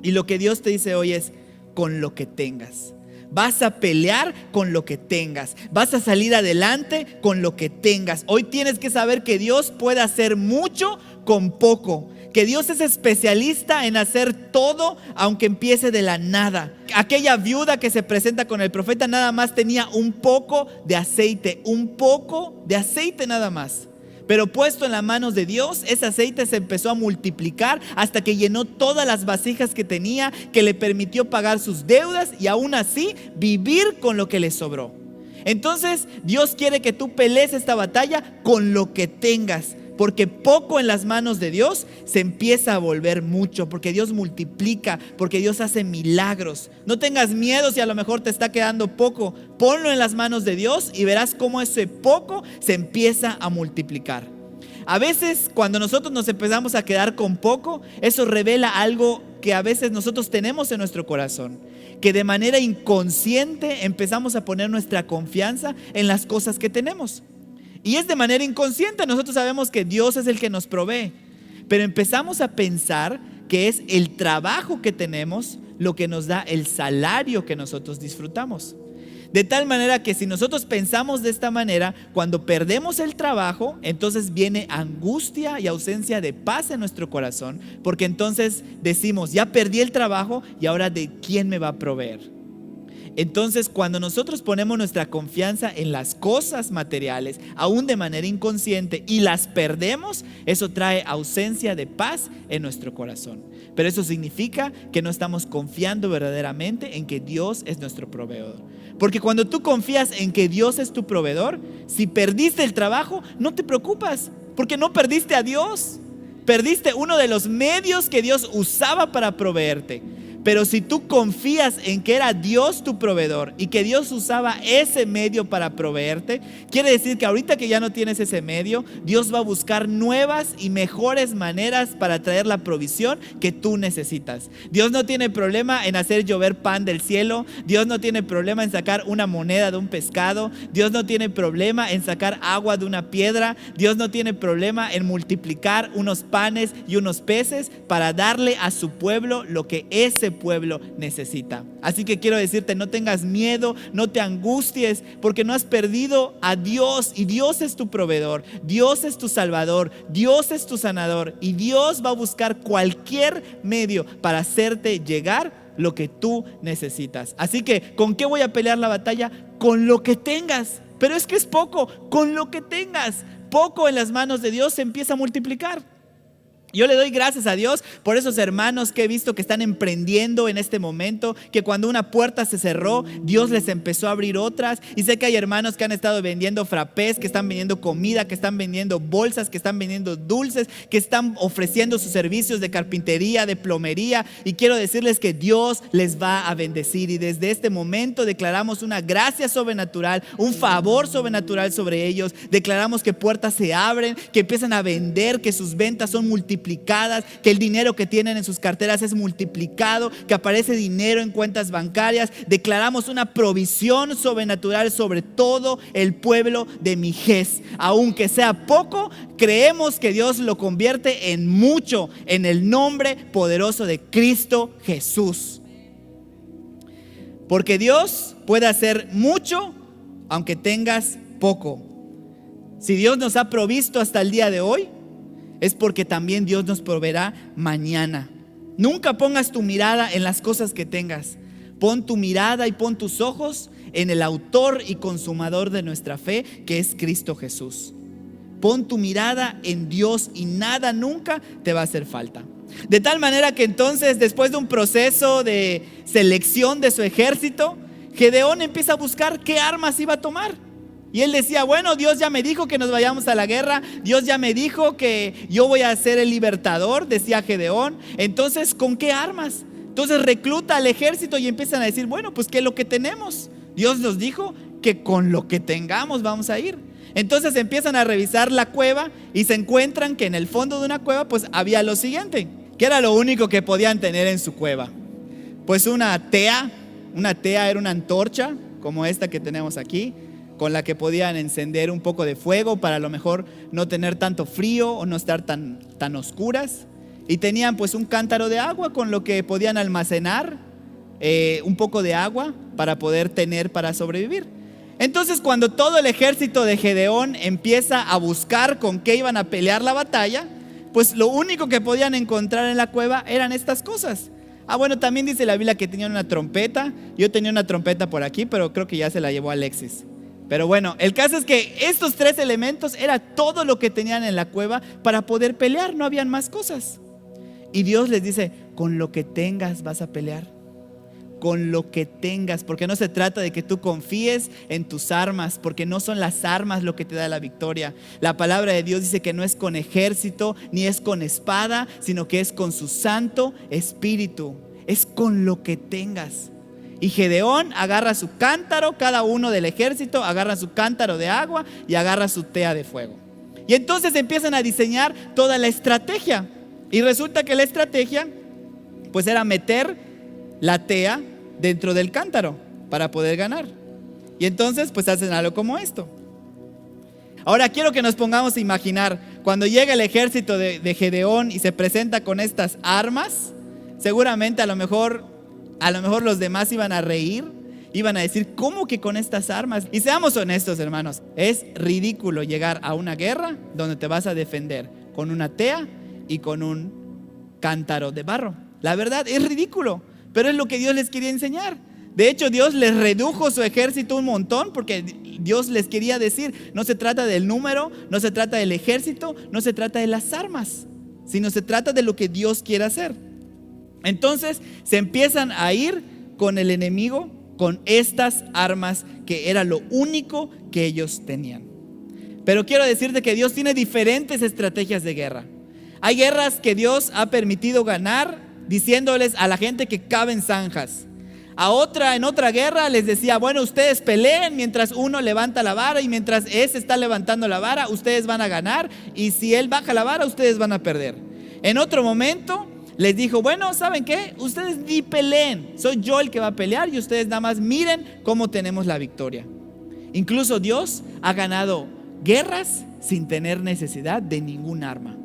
Y lo que Dios te dice hoy es, con lo que tengas. Vas a pelear con lo que tengas. Vas a salir adelante con lo que tengas. Hoy tienes que saber que Dios puede hacer mucho con poco. Que Dios es especialista en hacer todo aunque empiece de la nada. Aquella viuda que se presenta con el profeta nada más tenía un poco de aceite. Un poco de aceite nada más. Pero puesto en las manos de Dios, ese aceite se empezó a multiplicar hasta que llenó todas las vasijas que tenía, que le permitió pagar sus deudas y aún así vivir con lo que le sobró. Entonces Dios quiere que tú pelees esta batalla con lo que tengas, porque poco en las manos de Dios se empieza a volver mucho, porque Dios multiplica, porque Dios hace milagros. No tengas miedo si a lo mejor te está quedando poco. Ponlo en las manos de Dios y verás cómo ese poco se empieza a multiplicar. A veces cuando nosotros nos empezamos a quedar con poco, eso revela algo que a veces nosotros tenemos en nuestro corazón, que de manera inconsciente empezamos a poner nuestra confianza en las cosas que tenemos. Y es de manera inconsciente. Nosotros sabemos que Dios es el que nos provee, pero empezamos a pensar que es el trabajo que tenemos lo que nos da el salario que nosotros disfrutamos. De tal manera que si nosotros pensamos de esta manera, cuando perdemos el trabajo, entonces viene angustia y ausencia de paz en nuestro corazón, porque entonces decimos, ya perdí el trabajo y ahora ¿de quién me va a proveer? Entonces, cuando nosotros ponemos nuestra confianza en las cosas materiales, aún de manera inconsciente, y las perdemos, eso trae ausencia de paz en nuestro corazón. Pero eso significa que no estamos confiando verdaderamente en que Dios es nuestro proveedor. Porque cuando tú confías en que Dios es tu proveedor, si perdiste el trabajo, no te preocupas, porque no perdiste a Dios. Perdiste uno de los medios que Dios usaba para proveerte. Pero si tú confías en que era Dios tu proveedor y que Dios usaba ese medio para proveerte, quiere decir que ahorita que ya no tienes ese medio, Dios va a buscar nuevas y mejores maneras para traer la provisión que tú necesitas. Dios no tiene problema en hacer llover pan del cielo. Dios no tiene problema en sacar una moneda de un pescado. Dios no tiene problema en sacar agua de una piedra. Dios no tiene problema en multiplicar unos panes y unos peces para darle a su pueblo lo que ese pueblo necesita. Así que quiero decirte, no tengas miedo, no te angusties, porque no has perdido a Dios, y Dios es tu proveedor, Dios es tu salvador, Dios es tu sanador, y Dios va a buscar cualquier medio para hacerte llegar lo que tú necesitas. Así que, ¿con qué voy a pelear la batalla? Con lo que tengas. Pero es que es poco, con lo que tengas. Poco en las manos de Dios se empieza a multiplicar. Yo le doy gracias a Dios por esos hermanos que he visto que están emprendiendo en este momento, que cuando una puerta se cerró, Dios les empezó a abrir otras. Y sé que hay hermanos que han estado vendiendo frappés, que están vendiendo comida, que están vendiendo bolsas, que están vendiendo dulces, que están ofreciendo sus servicios de carpintería, de plomería. Y quiero decirles que Dios les va a bendecir. Y desde este momento declaramos una gracia sobrenatural, un favor sobrenatural sobre ellos. Declaramos que puertas se abren, que empiezan a vender, que sus ventas son multiplicadas, que el dinero que tienen en sus carteras es multiplicado, que aparece dinero en cuentas bancarias. Declaramos una provisión sobrenatural sobre todo el pueblo de Mijés. Aunque sea poco, creemos que Dios lo convierte en mucho en el nombre poderoso de Cristo Jesús. Porque Dios puede hacer mucho aunque tengas poco. Si Dios nos ha provisto hasta el día de hoy, es porque también Dios nos proveerá mañana. Nunca pongas tu mirada en las cosas que tengas. Pon tu mirada y pon tus ojos en el autor y consumador de nuestra fe, que es Cristo Jesús. Pon tu mirada en Dios y nada nunca te va a hacer falta. De tal manera que entonces, después de un proceso de selección de su ejército, Gedeón empieza a buscar qué armas iba a tomar. Y él decía, bueno, Dios ya me dijo que nos vayamos a la guerra. Dios ya me dijo que yo voy a ser el libertador, decía Gedeón. Entonces, ¿con qué armas? Entonces recluta al ejército y empiezan a decir, bueno, pues ¿qué es lo que tenemos? Dios nos dijo que con lo que tengamos vamos a ir. Entonces empiezan a revisar la cueva y se encuentran que en el fondo de una cueva pues había lo siguiente. ¿Qué era lo único que podían tener en su cueva? Pues una tea. Una tea era una antorcha como esta que tenemos aquí, con la que podían encender un poco de fuego para a lo mejor no tener tanto frío o no estar tan oscuras. Y tenían pues un cántaro de agua con lo que podían almacenar un poco de agua para poder tener para sobrevivir. Entonces, cuando todo el ejército de Gedeón empieza a buscar con qué iban a pelear la batalla, pues lo único que podían encontrar en la cueva eran estas cosas. Bueno, también dice la Biblia que tenían una trompeta. Yo tenía una trompeta por aquí, pero creo que ya se la llevó Alexis. Pero bueno, el caso es que estos tres elementos era todo lo que tenían en la cueva para poder pelear. No habían más cosas. Y Dios les dice, con lo que tengas vas a pelear. con lo que tengas, porque no se trata de que tú confíes en tus armas, porque no son las armas lo que te da la victoria. La palabra de Dios dice que no es con ejército ni es con espada, sino que es con su Santo Espíritu, es con lo que tengas. Y Gedeón agarra su cántaro, cada uno del ejército agarra su cántaro de agua y agarra su tea de fuego. Y entonces empiezan a diseñar toda la estrategia. Y resulta que la estrategia pues era meter la tea dentro del cántaro para poder ganar. Y entonces pues hacen algo como esto. Ahora quiero que nos pongamos a imaginar cuando llega el ejército de Gedeón y se presenta con estas armas. Seguramente a lo mejor los demás iban a reír, iban a decir, ¿cómo que con estas armas? Y seamos honestos, hermanos, es ridículo llegar a una guerra donde te vas a defender con una tea y con un cántaro de barro. La verdad es ridículo, pero es lo que Dios les quería enseñar. De hecho, Dios les redujo su ejército un montón porque Dios les quería decir, no se trata del número, no se trata del ejército, no se trata de las armas, sino se trata de lo que Dios quiere hacer. Entonces se empiezan a ir con el enemigo con estas armas que era lo único que ellos tenían. Pero quiero decirte que Dios tiene diferentes estrategias de guerra. Hay guerras que Dios ha permitido ganar diciéndoles a la gente que caben zanjas. En otra guerra les decía, bueno, ustedes peleen mientras uno levanta la vara y mientras ese está levantando la vara, ustedes van a ganar, y si él baja la vara, ustedes van a perder. En otro momento les dijo, bueno, ¿saben qué? Ustedes ni peleen, soy yo el que va a pelear y ustedes nada más miren cómo tenemos la victoria. Incluso Dios ha ganado guerras sin tener necesidad de ningún arma.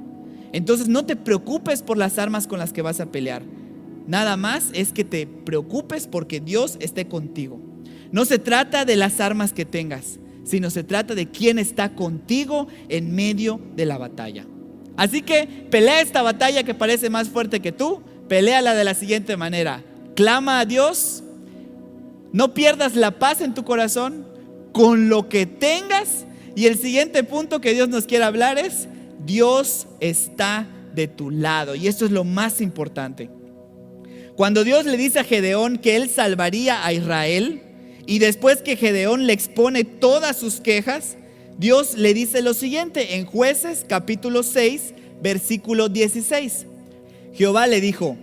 Entonces no te preocupes por las armas con las que vas a pelear. Nada más es que te preocupes porque Dios esté contigo. No se trata de las armas que tengas, sino se trata de quién está contigo en medio de la batalla. Así que pelea esta batalla que parece más fuerte que tú, peléala de la siguiente manera. Clama a Dios, no pierdas la paz en tu corazón con lo que tengas. Y el siguiente punto que Dios nos quiere hablar es, Dios está de tu lado. Y esto es lo más importante. Cuando Dios le dice a Gedeón que él salvaría a Israel, y después que Gedeón le expone todas sus quejas, Dios le dice lo siguiente en Jueces capítulo 6 versículo 16. Jehová le dijo,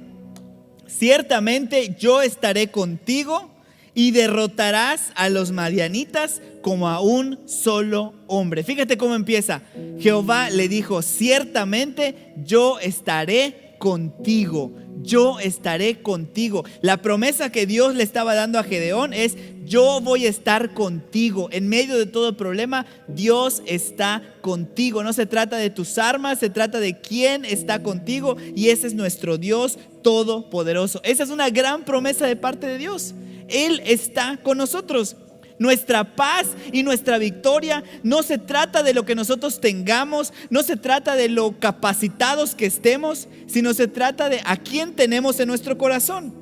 ciertamente yo estaré contigo y derrotarás a los madianitas como a un solo hombre. Fíjate cómo empieza. Jehová le dijo, ciertamente yo estaré contigo. Yo estaré contigo. La promesa que Dios le estaba dando a Gedeón es, yo voy a estar contigo. En medio de todo problema, Dios está contigo. No se trata de tus armas, se trata de quién está contigo. Y ese es nuestro Dios todopoderoso. Esa es una gran promesa de parte de Dios. Él está con nosotros. Nuestra paz y nuestra victoria no se trata de lo que nosotros tengamos, no se trata de lo capacitados que estemos, sino se trata de a quién tenemos en nuestro corazón.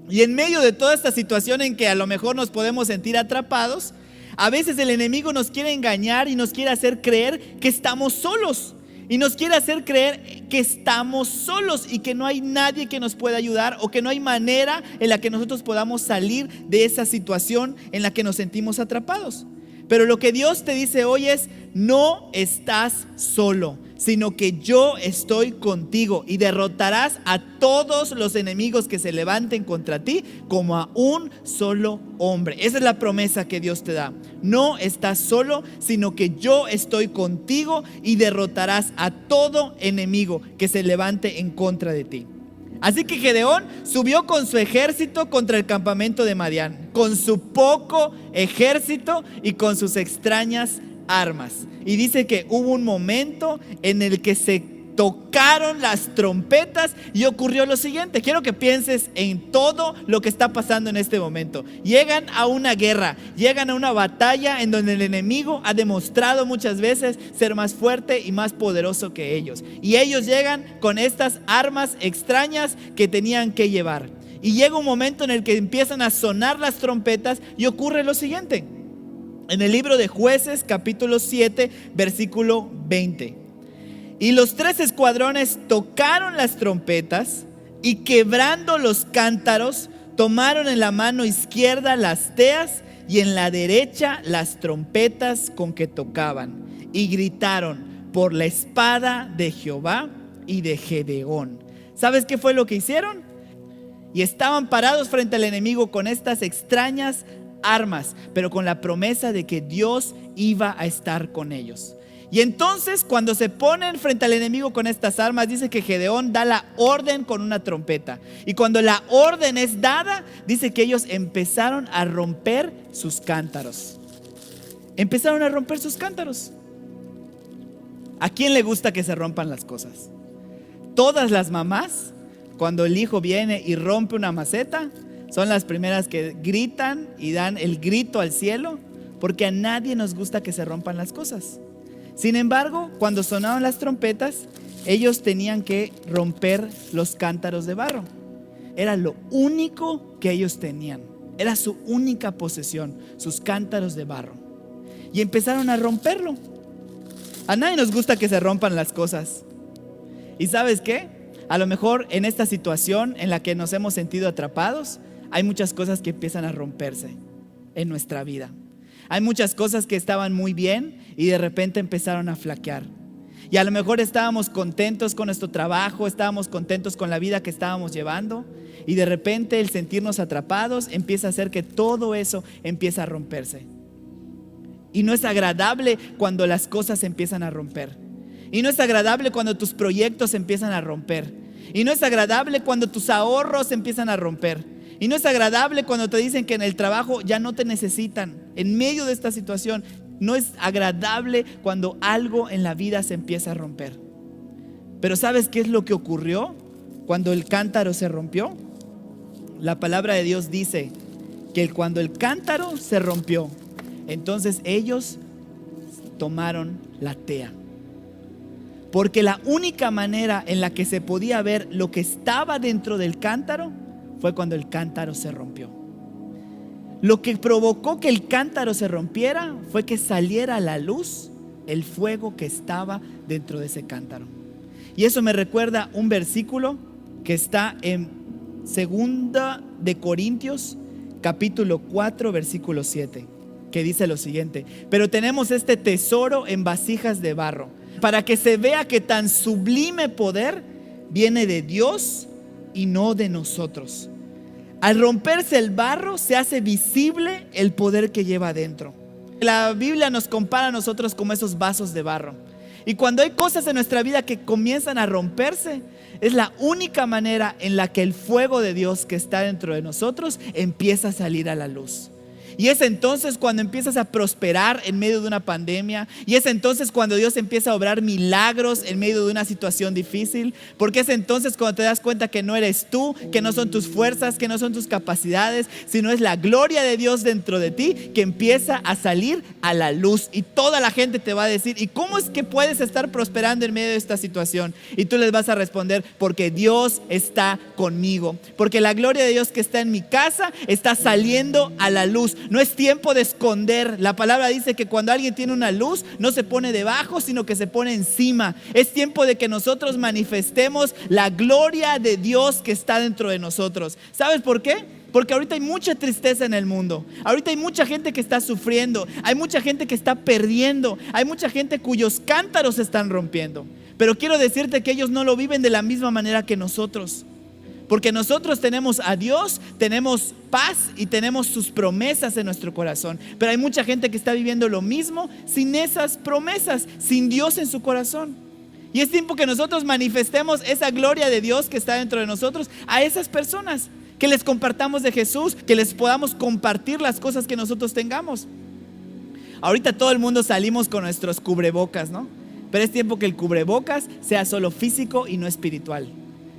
Y en medio de toda esta situación en que a lo mejor nos podemos sentir atrapados, a veces el enemigo nos quiere engañar y nos quiere hacer creer que estamos solos. Y nos quiere hacer creer que estamos solos y que no hay nadie que nos pueda ayudar, o que no hay manera en la que nosotros podamos salir de esa situación en la que nos sentimos atrapados. Pero lo que Dios te dice hoy es, no estás solo, sino que yo estoy contigo y derrotarás a todos los enemigos que se levanten contra ti como a un solo hombre. Esa es la promesa que Dios te da. No estás solo, sino que yo estoy contigo y derrotarás a todo enemigo que se levante en contra de ti. Así que Gedeón subió con su ejército contra el campamento de Madián, con su poco ejército y con sus extrañas armas. Y dice que hubo un momento en el que se tocaron las trompetas y ocurrió lo siguiente. Quiero que pienses en todo lo que está pasando en este momento. Llegan a una guerra, llegan a una batalla en donde el enemigo ha demostrado muchas veces ser más fuerte y más poderoso que ellos. Y ellos llegan con estas armas extrañas que tenían que llevar. Y llega un momento en el que empiezan a sonar las trompetas y ocurre lo siguiente. En el libro de Jueces capítulo 7 versículo 20. Y los 3 escuadrones tocaron las trompetas y quebrando los cántaros Tomaron en la mano izquierda las teas y en la derecha las trompetas con que tocaban, y gritaron: por la espada de Jehová y de Gedeón. ¿Sabes qué fue lo que hicieron? Y estaban parados frente al enemigo con estas extrañas armas, pero con la promesa de que Dios iba a estar con ellos. Y entonces, cuando se ponen frente al enemigo con estas armas, dice que Gedeón da la orden con una trompeta. Y cuando la orden es dada, dice que ellos empezaron a romper sus cántaros. Empezaron a romper sus cántaros. ¿A quién le gusta que se rompan las cosas? Todas las mamás, cuando el hijo viene y rompe una maceta, son las primeras que gritan y dan el grito al cielo, porque a nadie nos gusta que se rompan las cosas. Sin embargo, cuando sonaban las trompetas, ellos tenían que romper los cántaros de barro. Era lo único que ellos tenían. Era su única posesión, sus cántaros de barro. Y empezaron a romperlo. A nadie nos gusta que se rompan las cosas. ¿Y sabes qué? A lo mejor en esta situación en la que nos hemos sentido atrapados, hay muchas cosas que empiezan a romperse en nuestra vida. Hay muchas cosas que estaban muy bien y de repente empezaron a flaquear. Y a lo mejor estábamos contentos con nuestro trabajo, estábamos contentos con la vida que estábamos llevando, y de repente el sentirnos atrapados empieza a hacer que todo eso empieza a romperse. Y no es agradable cuando las cosas empiezan a romper. Y no es agradable cuando tus proyectos empiezan a romper. Y no es agradable cuando tus ahorros empiezan a romper. Y no es agradable cuando te dicen que en el trabajo ya no te necesitan. En medio de esta situación, no es agradable cuando algo en la vida se empieza a romper. Pero ¿sabes qué es lo que ocurrió cuando el cántaro se rompió? La palabra de Dios dice que cuando el cántaro se rompió, entonces ellos tomaron la tea. Porque la única manera en la que se podía ver lo que estaba dentro del cántaro fue cuando el cántaro se rompió. Lo que provocó que el cántaro se rompiera fue que saliera a la luz el fuego que estaba dentro de ese cántaro. Y eso me recuerda un versículo que está en 2 de Corintios capítulo 4 versículo 7, que dice lo siguiente: pero tenemos este tesoro en vasijas de barro, para que se vea que tan sublime poder viene de Dios y no de nosotros. Al romperse el barro se hace visible el poder que lleva adentro. La Biblia nos compara a nosotros como esos vasos de barro. Y cuando hay cosas en nuestra vida que comienzan a romperse, es la única manera en la que el fuego de Dios que está dentro de nosotros empieza a salir a la luz. Y es entonces cuando empiezas a prosperar en medio de una pandemia. Y es entonces cuando Dios empieza a obrar milagros en medio de una situación difícil. Porque es entonces cuando te das cuenta que no eres tú, que no son tus fuerzas, que no son tus capacidades, sino es la gloria de Dios dentro de ti que empieza a salir a la luz. Y toda la gente te va a decir: ¿y cómo es que puedes estar prosperando en medio de esta situación? Y tú les vas a responder: porque Dios está conmigo. Porque la gloria de Dios que está en mi casa está saliendo a la luz. No es tiempo de esconder. La palabra dice que cuando alguien tiene una luz, no se pone debajo, sino que se pone encima. Es tiempo de que nosotros manifestemos la gloria de Dios que está dentro de nosotros. ¿Sabes por qué? Porque ahorita hay mucha tristeza en el mundo. Ahorita hay mucha gente que está sufriendo. Hay mucha gente que está perdiendo. Hay mucha gente cuyos cántaros se están rompiendo. Pero quiero decirte que ellos no lo viven de la misma manera que nosotros. Porque nosotros tenemos a Dios, tenemos paz y tenemos sus promesas en nuestro corazón. Pero hay mucha gente que está viviendo lo mismo sin esas promesas, sin Dios en su corazón. Y es tiempo que nosotros manifestemos esa gloria de Dios que está dentro de nosotros a esas personas. Que les compartamos de Jesús, que les podamos compartir las cosas que nosotros tengamos. Ahorita todo el mundo salimos con nuestros cubrebocas, ¿no? Pero es tiempo que el cubrebocas sea solo físico y no espiritual.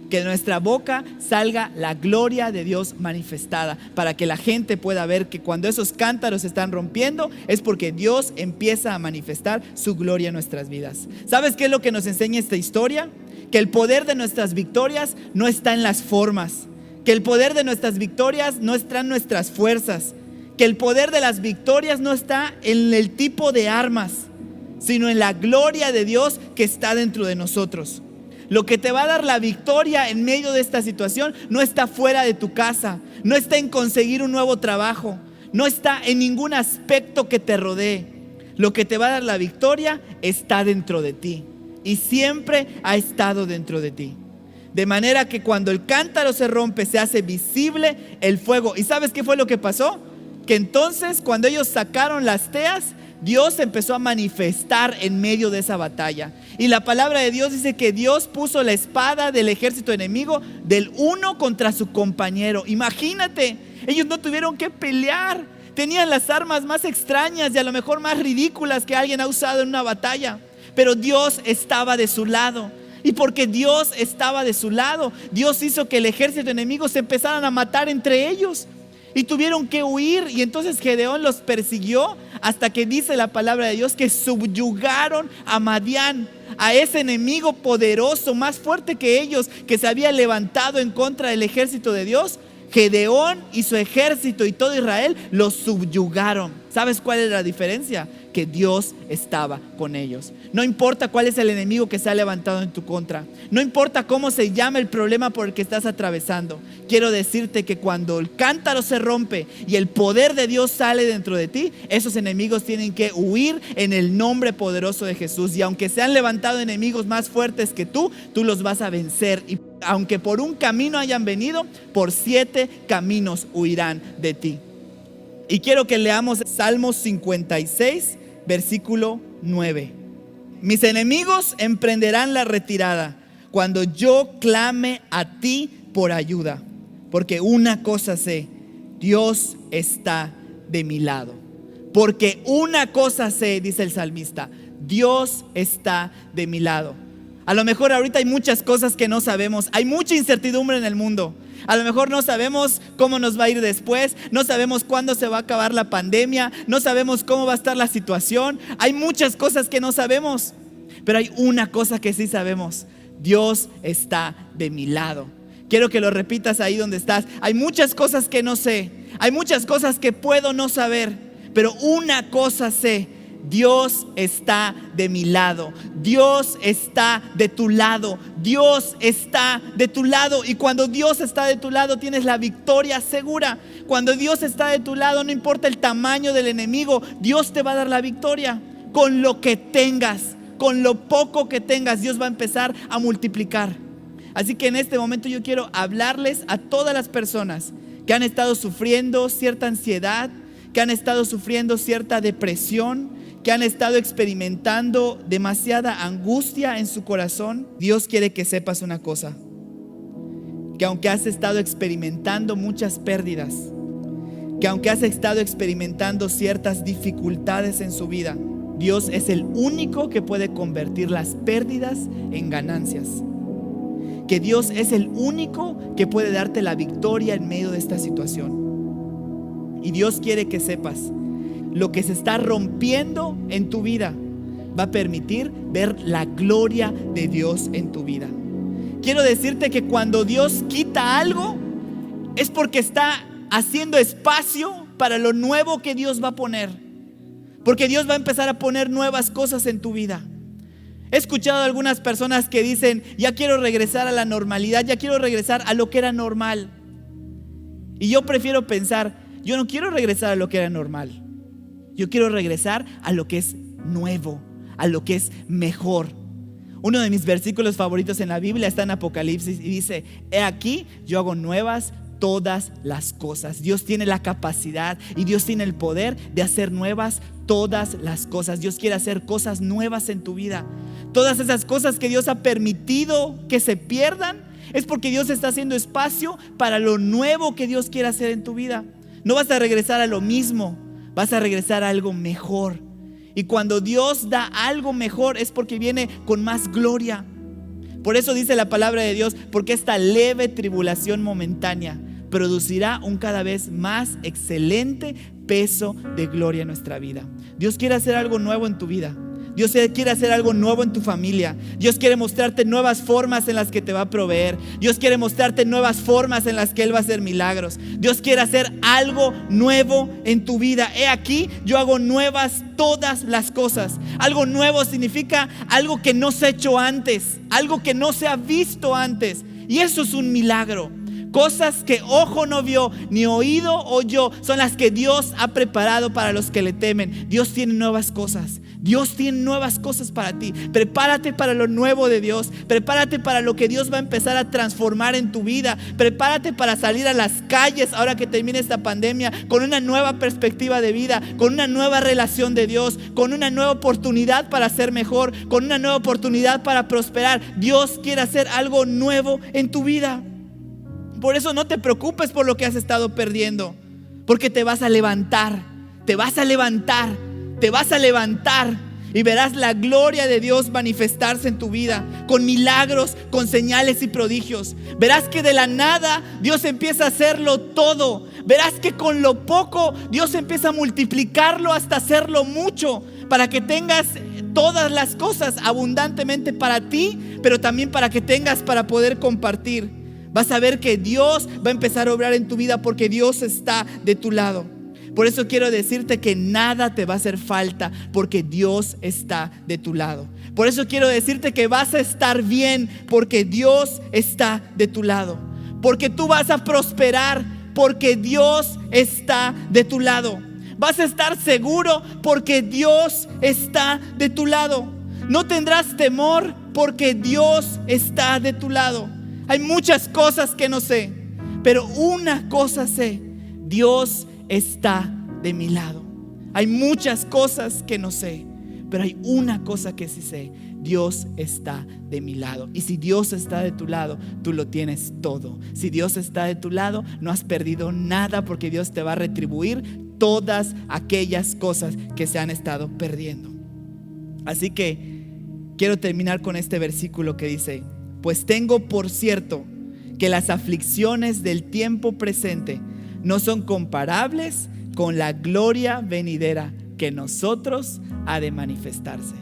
Que de nuestra boca salga la gloria de Dios manifestada, para que la gente pueda ver que cuando esos cántaros se están rompiendo es porque Dios empieza a manifestar su gloria en nuestras vidas. ¿Sabes qué es lo que nos enseña esta historia? Que el poder de nuestras victorias no está en las formas, que el poder de nuestras victorias no está en nuestras fuerzas, que el poder de las victorias no está en el tipo de armas, sino en la gloria de Dios que está dentro de nosotros. Lo que te va a dar la victoria en medio de esta situación no está fuera de tu casa, no está en conseguir un nuevo trabajo, no está en ningún aspecto que te rodee. Lo que te va a dar la victoria está dentro de ti y siempre ha estado dentro de ti. De manera que cuando el cántaro se rompe, se hace visible el fuego. ¿Y sabes qué fue lo que pasó? Que entonces cuando ellos sacaron las teas, Dios empezó a manifestar en medio de esa batalla. Y la palabra de Dios dice que Dios puso la espada del ejército enemigo del uno contra su compañero. Imagínate, ellos no tuvieron que pelear. Tenían las armas más extrañas y a lo mejor más ridículas que alguien ha usado en una batalla. Pero Dios estaba de su lado. Y porque Dios estaba de su lado, Dios hizo que el ejército enemigo se empezaran a matar entre ellos. Y tuvieron que huir. Y entonces Gedeón los persiguió hasta que dice la palabra de Dios que subyugaron a Madián, a ese enemigo poderoso, más fuerte que ellos, que se había levantado en contra del ejército de Dios. Gedeón y su ejército y todo Israel los subyugaron. ¿Sabes cuál es la diferencia? Que Dios estaba con ellos. No importa cuál es el enemigo que se ha levantado en tu contra, no importa cómo se llama el problema por el que estás atravesando. Quiero decirte que cuando el cántaro se rompe y el poder de Dios sale dentro de ti, esos enemigos tienen que huir en el nombre poderoso de Jesús. Y aunque se han levantado enemigos más fuertes que tú los vas a vencer. Y aunque por un camino hayan venido, por 7 caminos huirán de ti. Y quiero que leamos Salmos 56, versículo 9. Mis enemigos emprenderán la retirada cuando yo clame a ti por ayuda. Porque una cosa sé, Dios está de mi lado. Porque una cosa sé, dice el salmista, Dios está de mi lado. A lo mejor ahorita hay muchas cosas que no sabemos. Hay mucha incertidumbre en el mundo. A lo mejor no sabemos cómo nos va a ir después, no sabemos cuándo se va a acabar la pandemia, no sabemos cómo va a estar la situación. Hay muchas cosas que no sabemos, pero hay una cosa que sí sabemos: Dios está de mi lado. Quiero que lo repitas ahí donde estás. Hay muchas cosas que no sé, hay muchas cosas que puedo no saber, pero una cosa sé: Dios está de mi lado. Dios está de tu lado. Dios está de tu lado. Y cuando Dios está de tu lado, tienes la victoria segura. Cuando Dios está de tu lado, no importa el tamaño del enemigo, Dios te va a dar la victoria. Con lo que tengas, con lo poco que tengas, Dios va a empezar a multiplicar. Así que en este momento yo quiero hablarles a todas las personas que han estado sufriendo cierta ansiedad, que han estado sufriendo cierta depresión, que han estado experimentando demasiada angustia en su corazón. Dios quiere que sepas una cosa: que aunque has estado experimentando muchas pérdidas, que aunque has estado experimentando ciertas dificultades en su vida, Dios es el único que puede convertir las pérdidas en ganancias. Que Dios es el único que puede darte la victoria en medio de esta situación. Y Dios quiere que sepas: lo que se está rompiendo en tu vida va a permitir ver la gloria de Dios en tu vida. Quiero decirte que cuando Dios quita algo, es porque está haciendo espacio para lo nuevo que Dios va a poner. Porque Dios va a empezar a poner nuevas cosas en tu vida. He escuchado a algunas personas que dicen: ya quiero regresar a la normalidad, ya quiero regresar a lo que era normal. Y yo prefiero pensar: yo no quiero regresar a lo que era normal. Yo quiero regresar a lo que es nuevo, a lo que es mejor. Uno de mis versículos favoritos en la Biblia está en Apocalipsis y dice: he aquí, yo hago nuevas todas las cosas. Dios tiene la capacidad y Dios tiene el poder de hacer nuevas todas las cosas. Dios quiere hacer cosas nuevas en tu vida. Todas esas cosas que Dios ha permitido que se pierdan, es porque Dios está haciendo espacio para lo nuevo que Dios quiere hacer en tu vida. No vas a regresar a lo mismo, vas a regresar a algo mejor. Y cuando Dios da algo mejor es porque viene con más gloria. Por eso dice la palabra de Dios: porque esta leve tribulación momentánea producirá un cada vez más excelente peso de gloria en nuestra vida. Dios quiere hacer algo nuevo en tu vida. Dios quiere hacer algo nuevo en tu familia. Dios quiere mostrarte nuevas formas en las que te va a proveer. Dios quiere mostrarte nuevas formas en las que Él va a hacer milagros. Dios quiere hacer algo nuevo en tu vida. He aquí, yo hago nuevas todas las cosas. Algo nuevo significa algo que no se ha hecho antes, algo que no se ha visto antes. Y eso es un milagro. Cosas que ojo no vio, ni oído oyó, son las que Dios ha preparado para los que le temen. Dios tiene nuevas cosas. Dios tiene nuevas cosas para ti. Prepárate para lo nuevo de Dios. Prepárate para lo que Dios va a empezar a transformar en tu vida. Prepárate para salir a las calles ahora que termine esta pandemia con una nueva perspectiva de vida, con una nueva relación de Dios, con una nueva oportunidad para ser mejor, con una nueva oportunidad para prosperar. Dios quiere hacer algo nuevo en tu vida. Por eso no te preocupes por lo que has estado perdiendo, porque te vas a levantar, te vas a levantar, te vas a levantar y verás la gloria de Dios manifestarse en tu vida con milagros, con señales y prodigios. Verás que de la nada Dios empieza a hacerlo todo. Verás que con lo poco Dios empieza a multiplicarlo hasta hacerlo mucho, para que tengas todas las cosas abundantemente para ti, pero también para que tengas para poder compartir. Vas a ver que Dios va a empezar a obrar en tu vida porque Dios está de tu lado. Por eso quiero decirte que nada te va a hacer falta porque Dios está de tu lado. Por eso quiero decirte que vas a estar bien porque Dios está de tu lado. Porque tú vas a prosperar porque Dios está de tu lado. Vas a estar seguro porque Dios está de tu lado. No tendrás temor porque Dios está de tu lado. Hay muchas cosas que no sé, pero una cosa sé: Dios está de mi lado. Hay muchas cosas que no sé, pero hay una cosa que sí sé: Dios está de mi lado. Y si Dios está de tu lado, tú lo tienes todo. Si Dios está de tu lado, no has perdido nada, porque Dios te va a retribuir todas aquellas cosas que se han estado perdiendo. Así que quiero terminar con este versículo que dice: pues tengo por cierto que las aflicciones del tiempo presente no son comparables con la gloria venidera que en nosotros ha de manifestarse.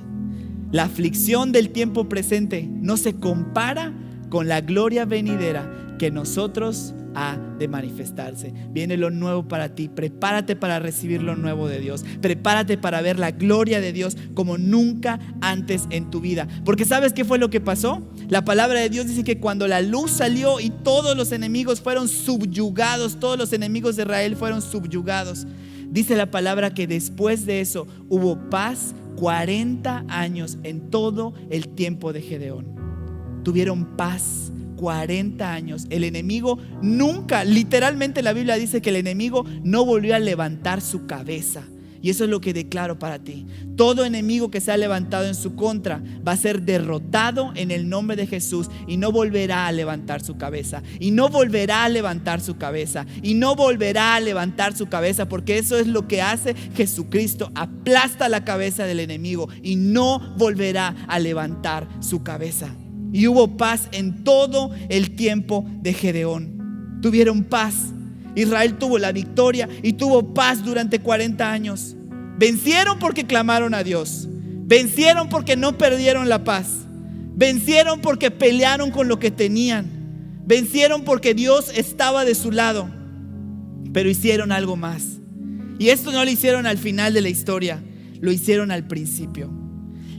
La aflicción del tiempo presente no se compara con la gloria venidera que en nosotros ha de manifestarse. Viene lo nuevo para ti. Prepárate para recibir lo nuevo de Dios. Prepárate para ver la gloria de Dios como nunca antes en tu vida. Porque ¿sabes qué fue lo que pasó? La palabra de Dios dice que cuando la luz salió y todos los enemigos fueron subyugados, todos los enemigos de Israel fueron subyugados, dice la palabra que después de eso hubo paz 40 años en todo el tiempo de Gedeón. Tuvieron paz 40 años. El enemigo nunca, literalmente la Biblia dice que el enemigo no volvió a levantar su cabeza. Y eso es lo que declaro para ti. Todo enemigo que se ha levantado en su contra va a ser derrotado en el nombre de Jesús, y no volverá a levantar su cabeza. Y no volverá a levantar su cabeza. Y no volverá a levantar su cabeza, porque eso es lo que hace Jesucristo. Aplasta la cabeza del enemigo y no volverá a levantar su cabeza. Y hubo paz en todo el tiempo de Gedeón. Tuvieron paz. Israel tuvo la victoria y tuvo paz durante 40 años. Vencieron porque clamaron a Dios. Vencieron porque no perdieron la paz. Vencieron porque pelearon con lo que tenían. Vencieron porque Dios estaba de su lado. Pero hicieron algo más. Y esto no lo hicieron al final de la historia, lo hicieron al principio.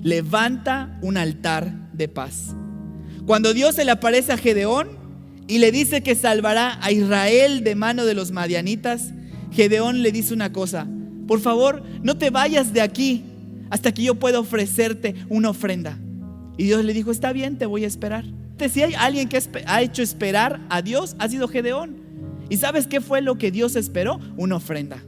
Levanta un altar de paz. Cuando Dios se le aparece a Gedeón y le dice que salvará a Israel de mano de los madianitas, Gedeón le dice una cosa: por favor, no te vayas de aquí hasta que yo pueda ofrecerte una ofrenda. Y Dios le dijo: está bien, te voy a esperar. Si hay alguien que ha hecho esperar a Dios, ha sido Gedeón. ¿Y sabes qué fue lo que Dios esperó? Una ofrenda.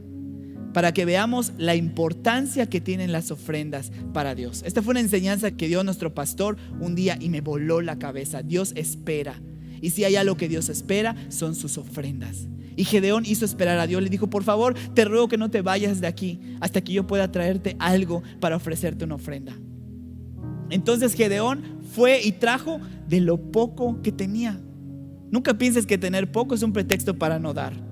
Para que veamos la importancia que tienen las ofrendas para Dios. Esta fue una enseñanza que dio nuestro pastor un día y me voló la cabeza. Dios espera. Y si hay algo que Dios espera, son sus ofrendas. Y Gedeón hizo esperar a Dios. Le dijo: por favor, te ruego que no te vayas de aquí hasta que yo pueda traerte algo para ofrecerte una ofrenda. Entonces Gedeón fue y trajo de lo poco que tenía. Nunca pienses que tener poco es un pretexto para no dar.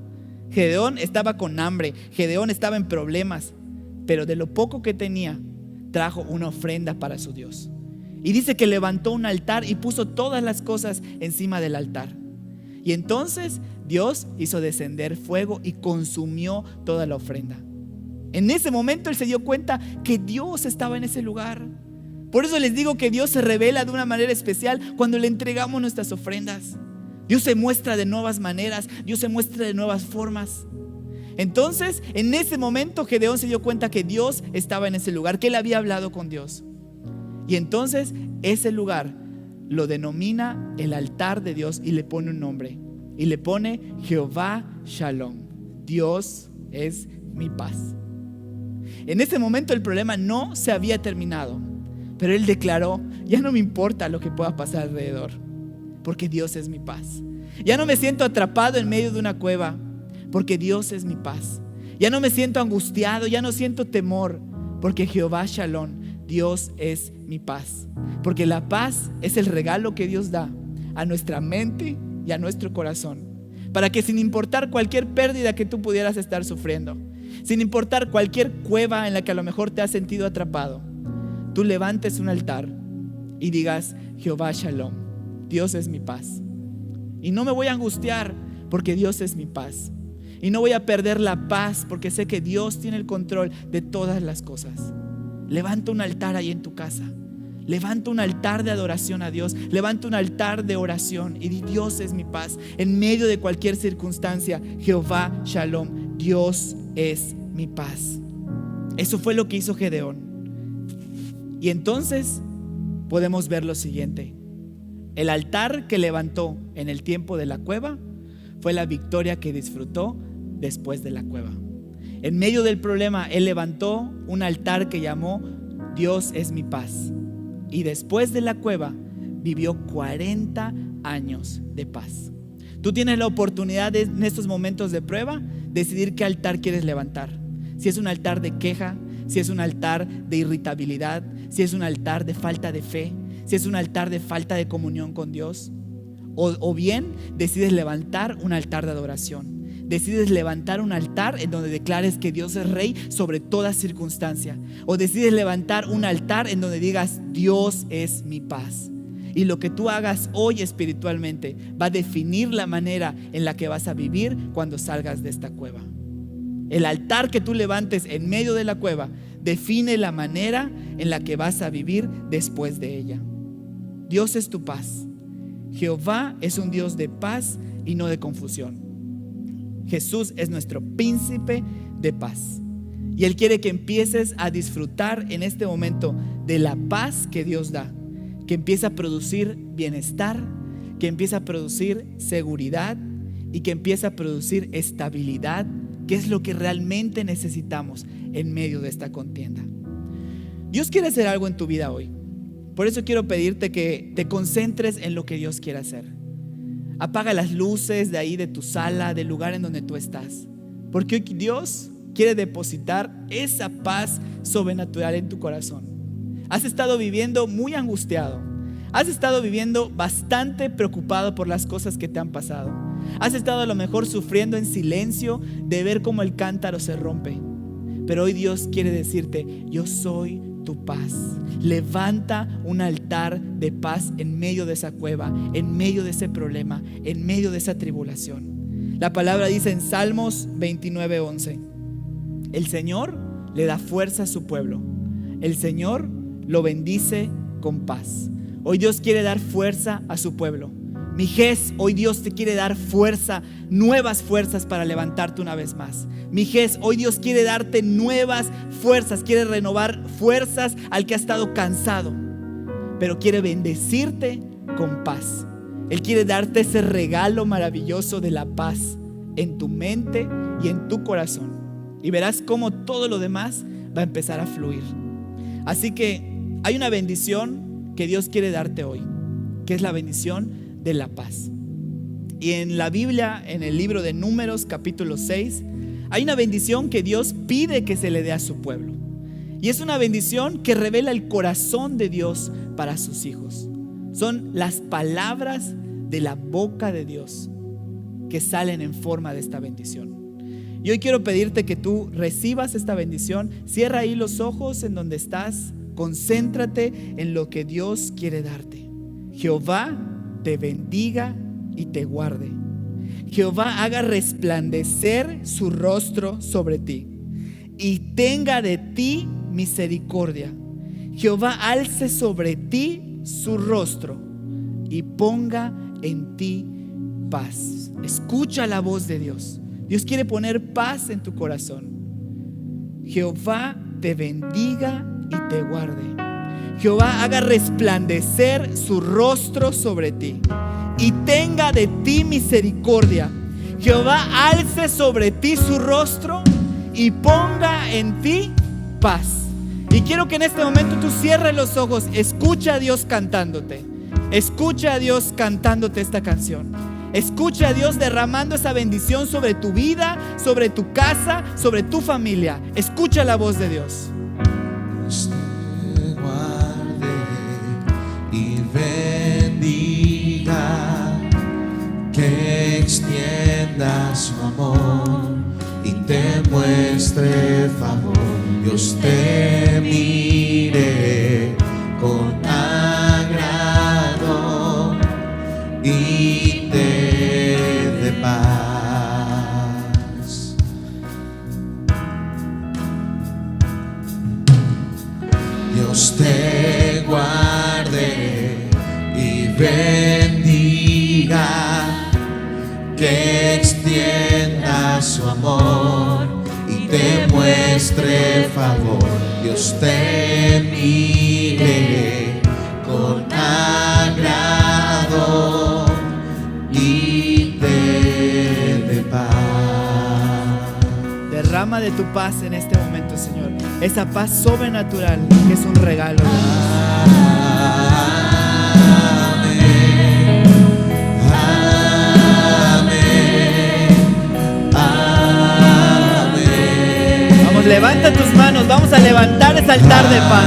Gedeón estaba con hambre, Gedeón estaba en problemas, pero de lo poco que tenía, trajo una ofrenda para su Dios. Y dice que levantó un altar y puso todas las cosas encima del altar. Y entonces Dios hizo descender fuego y consumió toda la ofrenda. En ese momento él se dio cuenta que Dios estaba en ese lugar. Por eso les digo que Dios se revela de una manera especial cuando le entregamos nuestras ofrendas. Dios se muestra de nuevas maneras, Dios se muestra de nuevas formas. Entonces, en ese momento Gedeón se dio cuenta que Dios estaba en ese lugar, que él había hablado con Dios. Y entonces ese lugar lo denomina el altar de Dios y le pone un nombre. Y le pone Jehová Shalom. Dios es mi paz. En ese momento el problema no se había terminado, pero él declaró: ya no me importa lo que pueda pasar alrededor, porque Dios es mi paz. Ya no me siento atrapado en medio de una cueva, porque Dios es mi paz. Ya no me siento angustiado, ya no siento temor, porque Jehová Shalom, Dios es mi paz. Porque la paz es el regalo que Dios da a nuestra mente y a nuestro corazón, para que sin importar cualquier pérdida que tú pudieras estar sufriendo, sin importar cualquier cueva en la que a lo mejor te has sentido atrapado, tú levantes un altar y digas: Jehová Shalom, Dios es mi paz. Y no me voy a angustiar porque Dios es mi paz. Y no voy a perder la paz porque sé que Dios tiene el control de todas las cosas. Levanta un altar ahí en tu casa. Levanta un altar de adoración a Dios. Levanta un altar de oración y di: Dios es mi paz. En medio de cualquier circunstancia, Jehová Shalom, Dios es mi paz. Eso fue lo que hizo Gedeón. Y entonces podemos ver lo siguiente: el altar que levantó en el tiempo de la cueva fue la victoria que disfrutó después de la cueva. En medio del problema, él levantó un altar que llamó Dios es mi paz. Y después de la cueva vivió 40 años de paz. Tú tienes la oportunidad en estos momentos de prueba decidir qué altar quieres levantar. Si es un altar de queja, si es un altar de irritabilidad, si es un altar de falta de fe, si es un altar de falta de comunión con Dios, o bien decides levantar un altar de adoración. Decides levantar un altar en donde declares que Dios es rey sobre toda circunstancia, o decides levantar un altar en donde digas: Dios es mi paz. Y lo que tú hagas hoy espiritualmente va a definir la manera en la que vas a vivir cuando salgas de esta cueva. El altar que tú levantes en medio de la cueva define la manera en la que vas a vivir después de ella. Dios es tu paz. Jehová es un Dios de paz y no de confusión. Jesús es nuestro príncipe de paz. Y Él quiere que empieces a disfrutar en este momento de la paz que Dios da, que empieza a producir bienestar, que empieza a producir seguridad y que empieza a producir estabilidad, que es lo que realmente necesitamos en medio de esta contienda. Dios quiere hacer algo en tu vida hoy. Por eso quiero pedirte que te concentres en lo que Dios quiere hacer. Apaga las luces de ahí, de tu sala, del lugar en donde tú estás, porque hoy Dios quiere depositar esa paz sobrenatural en tu corazón. Has estado viviendo muy angustiado. Has estado viviendo bastante preocupado por las cosas que te han pasado. Has estado a lo mejor sufriendo en silencio de ver cómo el cántaro se rompe. Pero hoy Dios quiere decirte: yo soy tu paz. Levanta un altar de paz en medio de esa cueva, en medio de ese problema, en medio de esa tribulación. La palabra dice en Salmos 29:11: el Señor le da fuerza a su pueblo. El Señor lo bendice con paz. Hoy Dios quiere dar fuerza a su pueblo. Mijés, hoy Dios te quiere dar fuerza, nuevas fuerzas para levantarte una vez más. Mijés, hoy Dios quiere darte nuevas fuerzas, quiere renovar fuerzas al que ha estado cansado, pero quiere bendecirte con paz. Él quiere darte ese regalo maravilloso de la paz en tu mente y en tu corazón. Y verás cómo todo lo demás va a empezar a fluir. Así que hay una bendición que Dios quiere darte hoy, que es la bendición de la paz. Y en la Biblia, en el libro de Números capítulo 6, hay una bendición que Dios pide que se le dé a su pueblo. Y es una bendición que revela el corazón de Dios para sus hijos. Son las palabras de la boca de Dios que salen en forma de esta bendición. Y hoy quiero pedirte que tú recibas esta bendición. Cierra ahí los ojos en donde estás Concéntrate en lo que Dios quiere darte. Jehová te bendiga y te guarde. Jehová haga resplandecer su rostro sobre ti y tenga de ti misericordia. Jehová alce sobre ti su rostro y ponga en ti paz. Escucha la voz de Dios. Dios quiere poner paz en tu corazón. Jehová te bendiga y te guarde. Jehová haga resplandecer su rostro sobre ti y tenga de ti misericordia. Jehová alce sobre ti su rostro y ponga en ti paz. Y quiero que en este momento tú cierres los ojos. Escucha a Dios cantándote. Escucha a Dios cantándote esta canción. Escucha a Dios derramando esa bendición sobre tu vida, sobre tu casa, sobre tu familia. Escucha la voz de Dios. Dios te guarde y bendiga, que extienda su amor y te muestre favor. Dios te mire con agrado y te dé paz. Dios te guarde y bendiga, que extienda su amor y te muestre favor. Dios te mire con agrado y te dé paz. Derrama de tu paz en este momento, Señor. Esa paz sobrenatural que es un regalo. Levanta tus manos, vamos a levantar ese altar de paz.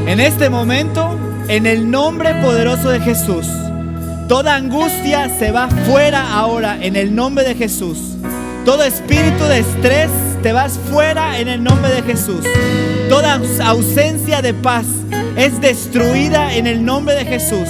En este momento, en el nombre poderoso de Jesús, toda angustia se va fuera ahora en el nombre de Jesús. Todo espíritu de estrés te vas fuera en el nombre de Jesús. Toda ausencia de paz es destruida en el nombre de Jesús.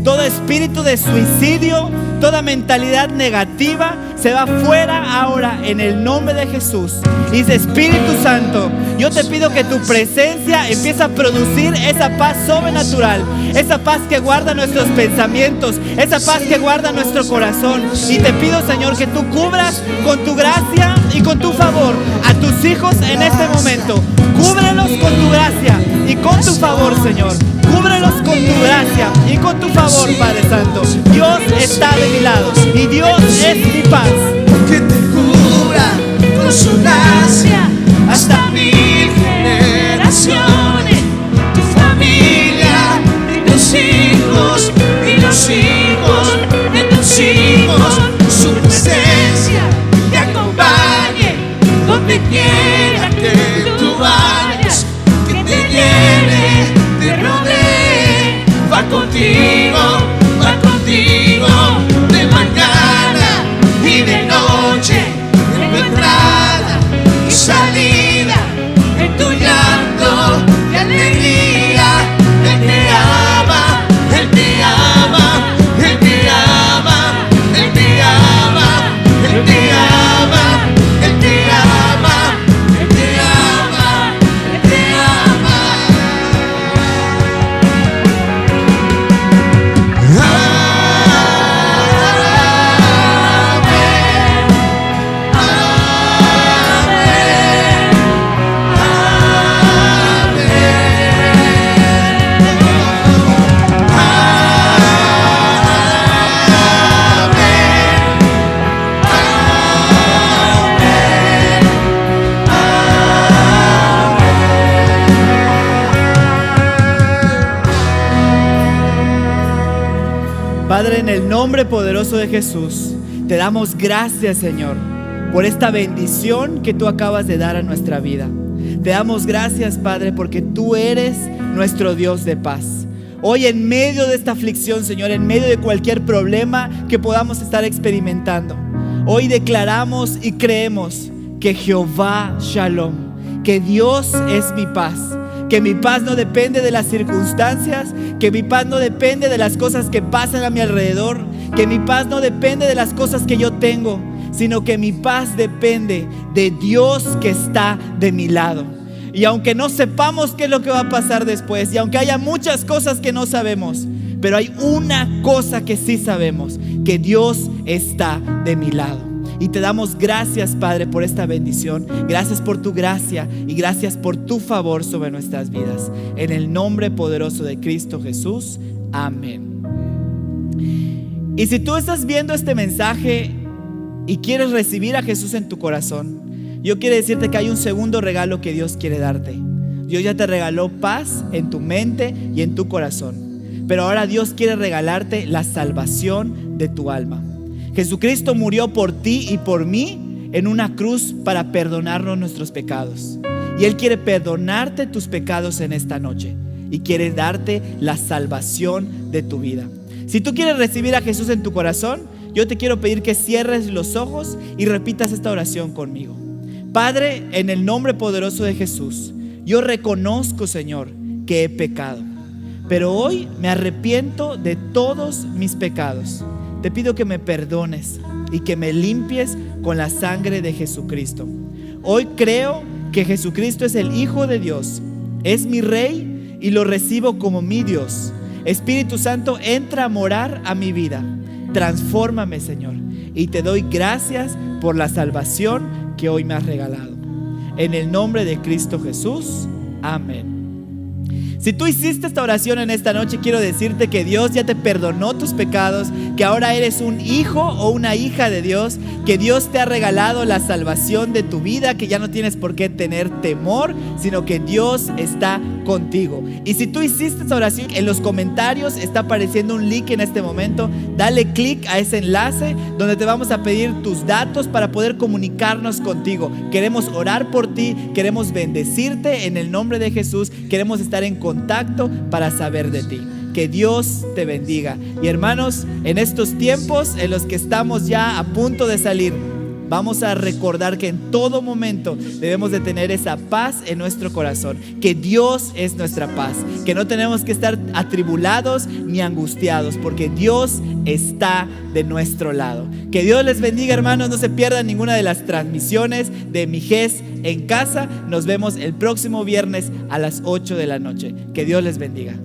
Todo espíritu de suicidio, toda mentalidad negativa se va fuera ahora en el nombre de Jesús. Dice: Espíritu Santo, yo te pido que tu presencia empiece a producir esa paz sobrenatural, esa paz que guarda nuestros pensamientos, esa paz que guarda nuestro corazón. Y te pido, Señor, que tú cubras con tu gracia y con tu favor a tus hijos en este momento. Cúbrelos con tu gracia y con tu favor, Señor. Cúbrelos con tu gracia y con tu favor, Padre Santo. Dios está de mi lado y Dios es mi paz. Que te cubra con su gracia hasta 1000 generaciones. Tu familia y tus hijos y los hijos de tus hijos. Su presencia te acompañe donde quiera que tú vayas. Que te llene, te rodee. Va contigo de mañana y de noche, en tu entrada y salida, en tu llanto Padre, en el nombre poderoso de Jesús, te damos gracias, Señor, por esta bendición que tú acabas de dar a nuestra vida. Te damos gracias, Padre, porque tú eres nuestro Dios de paz. Hoy, en medio de esta aflicción, Señor, en medio de cualquier problema que podamos estar experimentando, hoy declaramos y creemos que Jehová Shalom, que Dios es mi paz, que mi paz no depende de las circunstancias, que mi paz no depende de las cosas que pasan a mi alrededor, que mi paz no depende de las cosas que yo tengo, sino que mi paz depende de Dios que está de mi lado. Y aunque no sepamos qué es lo que va a pasar después, y aunque haya muchas cosas que no sabemos, pero hay una cosa que sí sabemos, que Dios está de mi lado. Y te damos gracias, Padre, por esta bendición. Gracias por tu gracia y gracias por tu favor sobre nuestras vidas. En el nombre poderoso de Cristo Jesús. Amén. Y si tú estás viendo este mensaje y quieres recibir a Jesús en tu corazón, yo quiero decirte que hay un segundo regalo que Dios quiere darte. Dios ya te regaló paz en tu mente y en tu corazón, pero ahora Dios quiere regalarte la salvación de tu alma. Jesucristo murió por ti y por mí en una cruz para perdonarnos nuestros pecados. Y Él quiere perdonarte tus pecados en esta noche y quiere darte la salvación de tu vida. Si tú quieres recibir a Jesús en tu corazón, yo te quiero pedir que cierres los ojos y repitas esta oración conmigo. Padre, en el nombre poderoso de Jesús, yo reconozco, Señor, que he pecado, pero hoy me arrepiento de todos mis pecados. Te pido que me perdones y que me limpies con la sangre de Jesucristo. Hoy creo que Jesucristo es el Hijo de Dios, es mi Rey y lo recibo como mi Dios. Espíritu Santo, entra a morar a mi vida. Transfórmame, Señor, y te doy gracias por la salvación que hoy me has regalado. En el nombre de Cristo Jesús, amén. Si tú hiciste esta oración en esta noche, quiero decirte que Dios ya te perdonó tus pecados, que ahora eres un hijo o una hija de Dios, que Dios te ha regalado la salvación de tu vida, que ya no tienes por qué tener temor, sino que Dios está contigo. Y si tú hiciste esta oración, en los comentarios está apareciendo un link en este momento. Dale clic a ese enlace donde te vamos a pedir tus datos para poder comunicarnos contigo. Queremos orar por ti, queremos bendecirte en el nombre de Jesús, queremos estar en contacto para saber de ti. Que Dios te bendiga. Y hermanos, en estos tiempos en los que estamos ya a punto de salir, vamos a recordar que en todo momento debemos de tener esa paz en nuestro corazón, que Dios es nuestra paz, que no tenemos que estar atribulados ni angustiados, porque Dios está de nuestro lado. Que Dios les bendiga, hermanos. No se pierdan ninguna de las transmisiones de Mijes en casa. Nos vemos el próximo viernes a las 8 de la noche. Que Dios les bendiga.